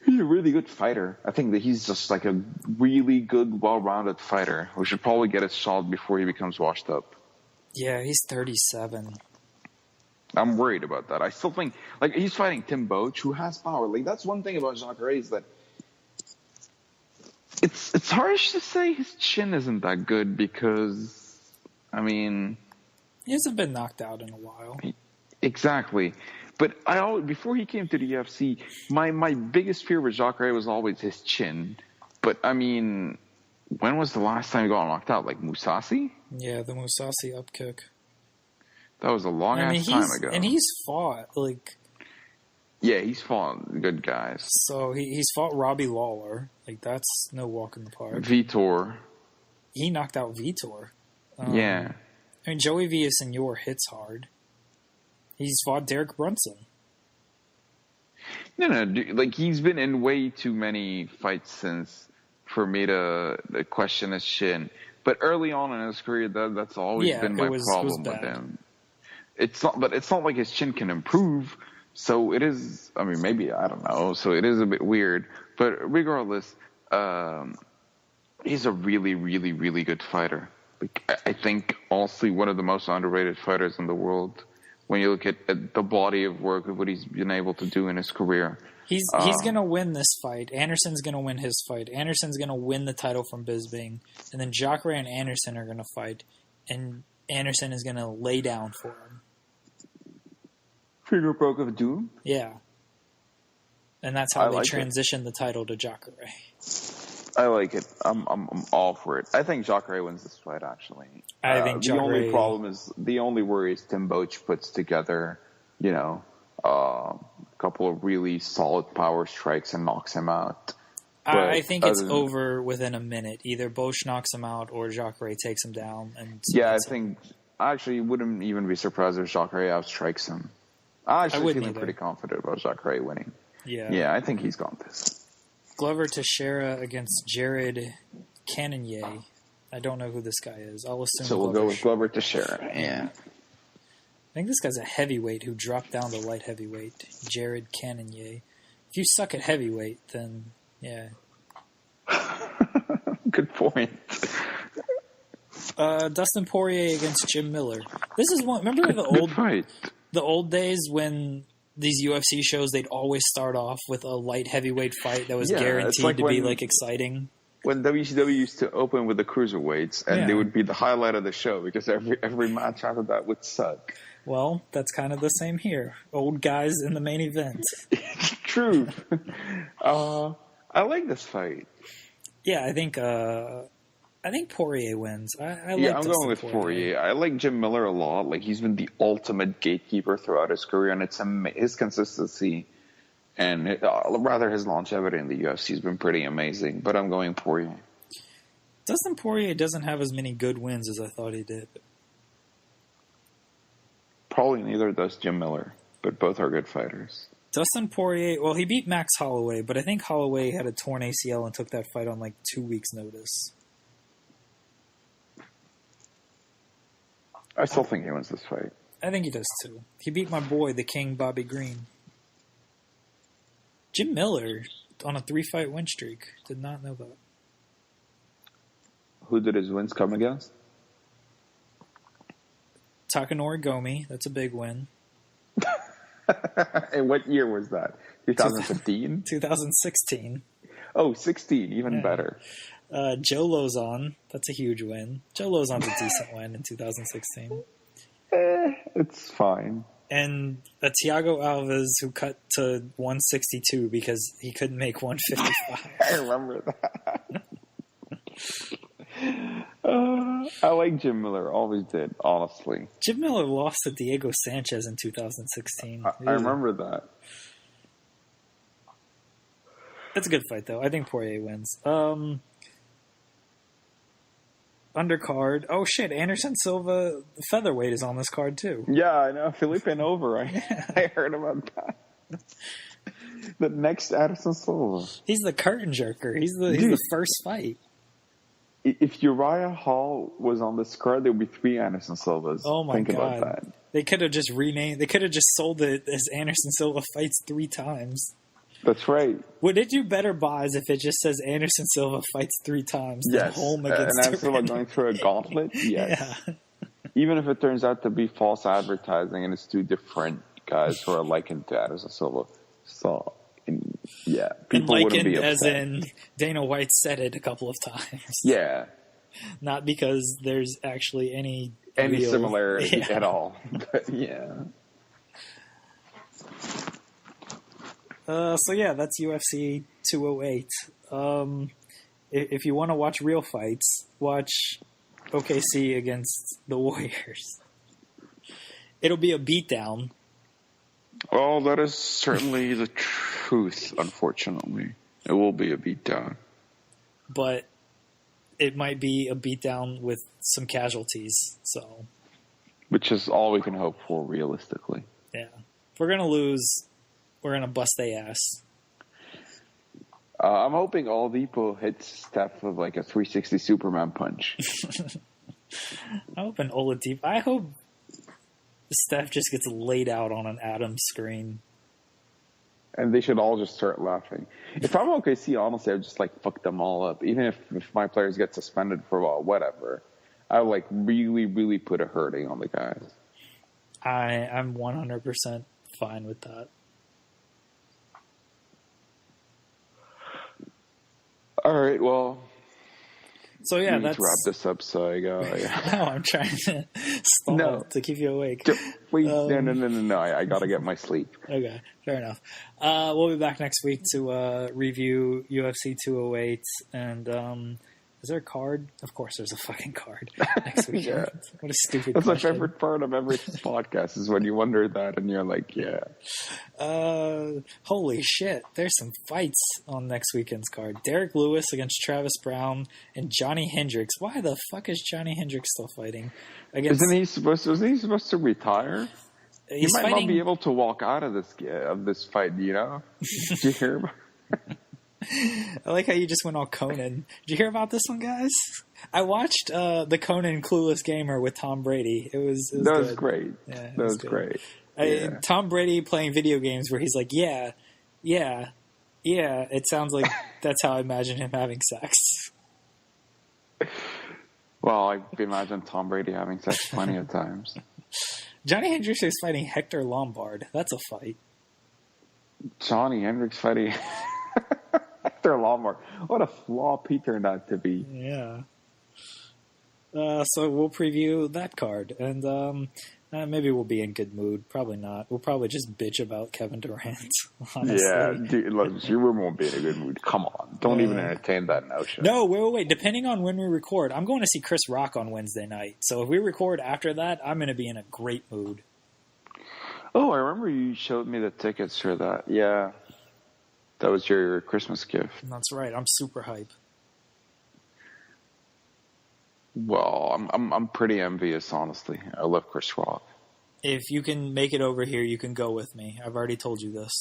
He's a really good fighter. I think that he's just like a really good, well-rounded fighter who should probably get his shot before he becomes washed up. Yeah, he's 37. I'm worried about that. I still think like he's fighting Tim Boetsch, who has power. Like that's one thing about Jacare is that it's harsh to say his chin isn't that good because I mean he hasn't been knocked out in a while. Exactly. But before he came to the UFC, my biggest fear with Jacare was always his chin. But, I mean, when was the last time he got knocked out? Like Mousasi? Yeah, the Mousasi upkick. That was a long-ass time ago. And he's fought, like... Yeah, he's fought good guys. So he's fought Robbie Lawler. Like, that's no walk in the park. Vitor. He knocked out Vitor. Yeah. I mean, Joey Villasenor hits hard. He's fought Derek Brunson. No, like he's been in way too many fights for me to question his chin. But early on in his career, that's always been my problem with him. It's not like his chin can improve. So it is. I mean, maybe I don't know. So it is a bit weird. But regardless, he's a really, really, really good fighter. Like I think honestly one of the most underrated fighters in the world. When you look at the body of work of what he's been able to do in his career. He's going to win this fight. Anderson's going to win his fight. Anderson's going to win the title from Bisping. And then Jacare and Anderson are going to fight. And Anderson is going to lay down for him. Finger poke of doom? Yeah. And that's how they transition the title to Jacare. I like it. I'm all for it. I think Jacare wins this fight, actually. I think the only problem is the only worry is Tim Boetsch puts together, a couple of really solid power strikes and knocks him out. I think it's over within a minute. Either Boetsch knocks him out or Jacare takes him down. I think I actually wouldn't even be surprised if Jacare outstrikes him. I'm actually feeling pretty confident about Jacare winning. Yeah, I think he's got this. Glover Teixeira against Jared Cannonier. I don't know who this guy is. I'll assume. So we'll go with Glover Teixeira. Yeah. I think this guy's a heavyweight who dropped down to light heavyweight. Jared Cannonier. If you suck at heavyweight, then yeah. Good point. Dustin Poirier against Jim Miller. This is one. Remember the old days when these UFC shows, they'd always start off with a light heavyweight fight that was guaranteed to be like exciting. When WCW used to open with the cruiserweights, and they would be the highlight of the show because every match after that would suck. Well, that's kind of the same here. Old guys in the main event. True. I like this fight. Yeah, I think Poirier wins. I'm going with Poirier. I like Jim Miller a lot. Like he's been the ultimate gatekeeper throughout his career, and it's his consistency and his longevity in the UFC has been pretty amazing. But I'm going Poirier. Dustin Poirier doesn't have as many good wins as I thought he did. Probably neither does Jim Miller, but both are good fighters. Dustin Poirier, well, he beat Max Holloway, but I think Holloway had a torn ACL and took that fight on like 2 weeks' notice. I still think he wins this fight. I think he does too. He beat my boy, the King, Bobby Green. Jim Miller on a 3-fight win streak. Did not know that. Who did his wins come against? Takanori Gomi. That's a big win. And what year was that? 2015? 2016. Oh, 16. Even better. Joe Lozon. That's a huge win. Joe Lozon's a decent win in 2016. It's fine. And a Thiago Alves who cut to 162 because he couldn't make 155. I remember that. I like Jim Miller. Always did, honestly. Jim Miller lost to Diego Sanchez in 2016. I remember that. It's a good fight, though. I think Poirier wins. Undercard. Oh, shit. Anderson Silva, the featherweight, is on this card, too. Yeah, I know. Felipe Nova, right? I heard about that. The next Anderson Silva. He's the curtain jerker. He's the first fight. If Uriah Hall was on this card, there would be 3 Anderson Silvas. Oh, my God. Think about that. They could have just renamed... They could have just sold it as Anderson Silva fights 3 times. That's right. Would it do better buys if it just says Anderson Silva fights 3 times? Yes. Home against and Anderson Silva going through a gauntlet? Yes. Yeah. Even if it turns out to be false advertising and it's 2 different guys who are likened to Anderson Silva. So, people wouldn't be upset. As in Dana White said it a couple of times. Yeah. Not because there's actually any similarity at all. But yeah. That's UFC 208. If you want to watch real fights, watch OKC against the Warriors. It'll be a beatdown. Well, that is certainly the truth, unfortunately. It will be a beatdown. But it might be a beatdown with some casualties, so. Which is all we can hope for, realistically. Yeah. If we're going to lose, we're going to bust their ass. I'm hoping Oladipo hits Steph with like a 360 Superman punch. I hope Steph just gets laid out on an Atom screen. And they should all just start laughing. If I'm OKC, honestly, I'd just like fuck them all up. Even if my players get suspended for a while, whatever. I would like really, really put a hurting on the guys. I'm 100% fine with that. All right, well. So yeah, let's wrap this up. So I go. Yeah. No, I'm trying to stall to keep you awake. Wait, no. I gotta get my sleep. Okay, fair enough. We'll be back next week to review UFC 208. And is there a card? Of course, there's a fucking card next week. Yeah. What a stupid. That's question. my favorite part of every podcast is when you wonder that and you're like, yeah. Holy shit! There's some fights on next weekend's card. Derek Lewis against Travis Brown and Johnny Hendricks. Why the fuck is Johnny Hendricks still fighting? Isn't he supposed to retire? He might not be able to walk out of this fight. You know? Did you hear about? I like how you just went all Conan. Did you hear about this one, guys? I watched the Conan Clueless Gamer with Tom Brady. It was that was great. Yeah, that was great. Tom Brady playing video games where he's like, yeah. It sounds like that's how I imagine him having sex. Well, I imagine Tom Brady having sex plenty of times. Johnny Hendricks is fighting Hector Lombard. That's a fight. Johnny Hendricks fighting Hector Lombard. What a flop he turned out to be. Yeah. So we'll preview that card. And maybe we'll be in good mood. Probably not. We'll probably just bitch about Kevin Durant. Honestly. Yeah, dude, look, you won't be in a good mood. Come on. Don't even entertain that notion. No, wait. Depending on when we record, I'm going to see Chris Rock on Wednesday night. So if we record after that, I'm going to be in a great mood. Oh, I remember you showed me the tickets for that. Yeah. That was your Christmas gift. That's right. I'm super hype. Well, I'm pretty envious, honestly. I love Chris Rock. If you can make it over here, you can go with me. I've already told you this.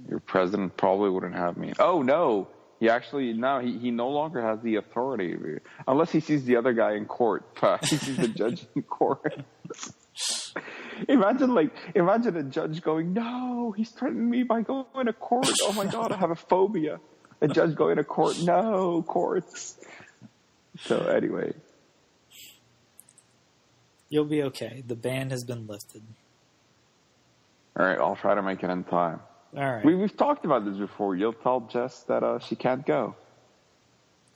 Your president probably wouldn't have me. Oh, no. He no longer has the authority. Unless he sees the other guy in court. He sees the judge in court. Imagine a judge going, no, he's threatening me by going to court. Oh my God, I have a phobia. A judge going to court. No, courts. So anyway. You'll be okay. The ban has been lifted. All right, I'll try to make it in time. All right. We've talked about this before. You'll tell Jess that she can't go.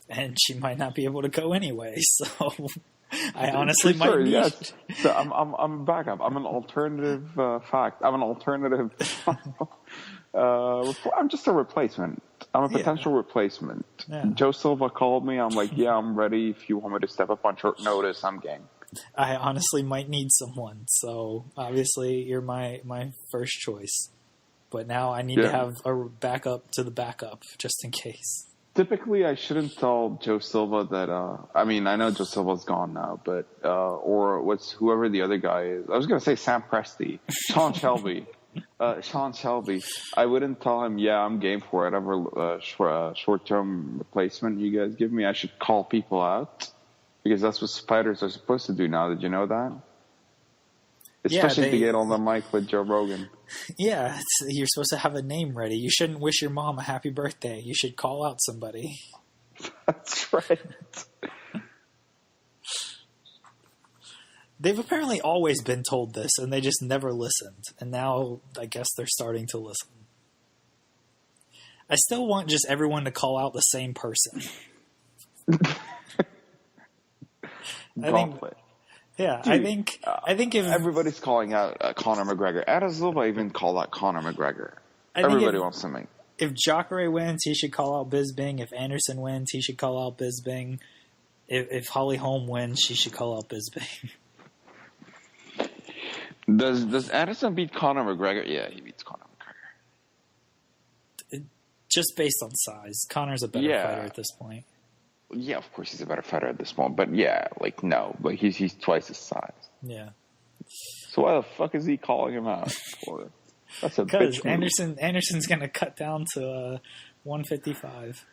And she might not be able to go anyway, so I honestly might need... Yes. So I'm back up. I'm an alternative fact. I'm an alternative... I'm just a replacement. I'm a potential replacement. Yeah. Joe Silva called me. I'm like, yeah, I'm ready. If you want me to step up on short notice, I'm game. I honestly might need someone. So obviously you're my first choice. But now I need to have a backup to the backup just in case. Typically, I shouldn't tell Joe Silva that, I mean, I know Joe Silva's gone now, but, or whoever the other guy is. I was going to say Sam Presti, Sean Shelby. Sean Shelby. I wouldn't tell him, yeah, I'm game for whatever short-term replacement you guys give me. I should call people out because that's what fighters are supposed to do now. Did you know that? Especially to get on the mic with Joe Rogan. Yeah, you're supposed to have a name ready. You shouldn't wish your mom a happy birthday. You should call out somebody. That's right. They've apparently always been told this, and they just never listened. And now, I guess they're starting to listen. I still want just everyone to call out the same person. Yeah, dude, I think if everybody's calling out Conor McGregor, Anderson Silva even called out Conor McGregor. Everybody wants to make. If Jacare wins, he should call out Bisping. If Anderson wins, he should call out Bisping. If Holly Holm wins, she should call out Bisping. Does Anderson beat Conor McGregor? Yeah, he beats Conor McGregor. Just based on size, Conor's a better fighter at this point. Yeah, of course he's a better fighter at this point, but yeah, no, he's twice his size. Yeah. So why the fuck is he calling him out for? That's a bitch move. Anderson's gonna cut down to 155.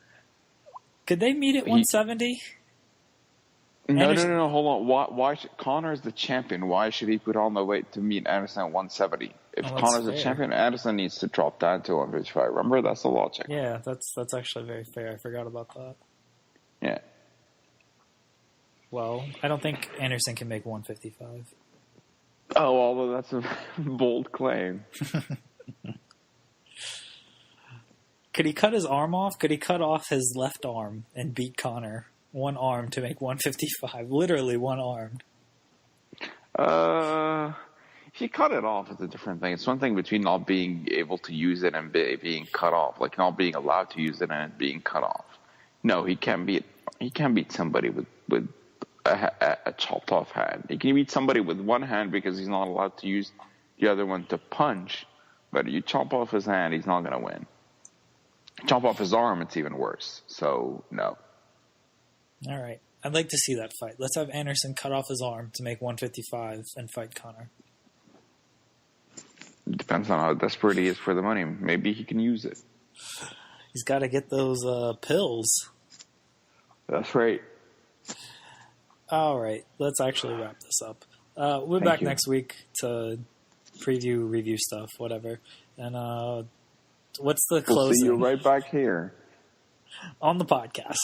Could they meet at 170? No. Hold on. Why should, Conor's the champion. Why should he put on the weight to meet Anderson at 170? If Conor's the champion, Anderson needs to drop down to 155. Remember, that's the logic. Yeah, that's actually very fair. I forgot about that. Yeah. Well, I don't think Anderson can make 155. Oh, well, that's a bold claim. Could he cut his arm off? Could he cut off his left arm and beat Conor? One arm to make 155. Literally one arm. If you cut it off, it's a different thing. It's one thing between not being able to use it and being cut off. Like not being allowed to use it and being cut off. No, he can't beat somebody with a chopped off hand. He can beat somebody with one hand because he's not allowed to use the other one to punch. But you chop off his hand, he's not going to win. Chop off his arm, it's even worse. So, no. All right. I'd like to see that fight. Let's have Anderson cut off his arm to make 155 and fight Conor. Depends on how desperate he is for the money. Maybe he can use it. He's got to get those pills. That's right. All right. Let's actually wrap this up. We'll be back next week to review stuff, whatever. And what's the closing? We'll see you right back here. On the podcast.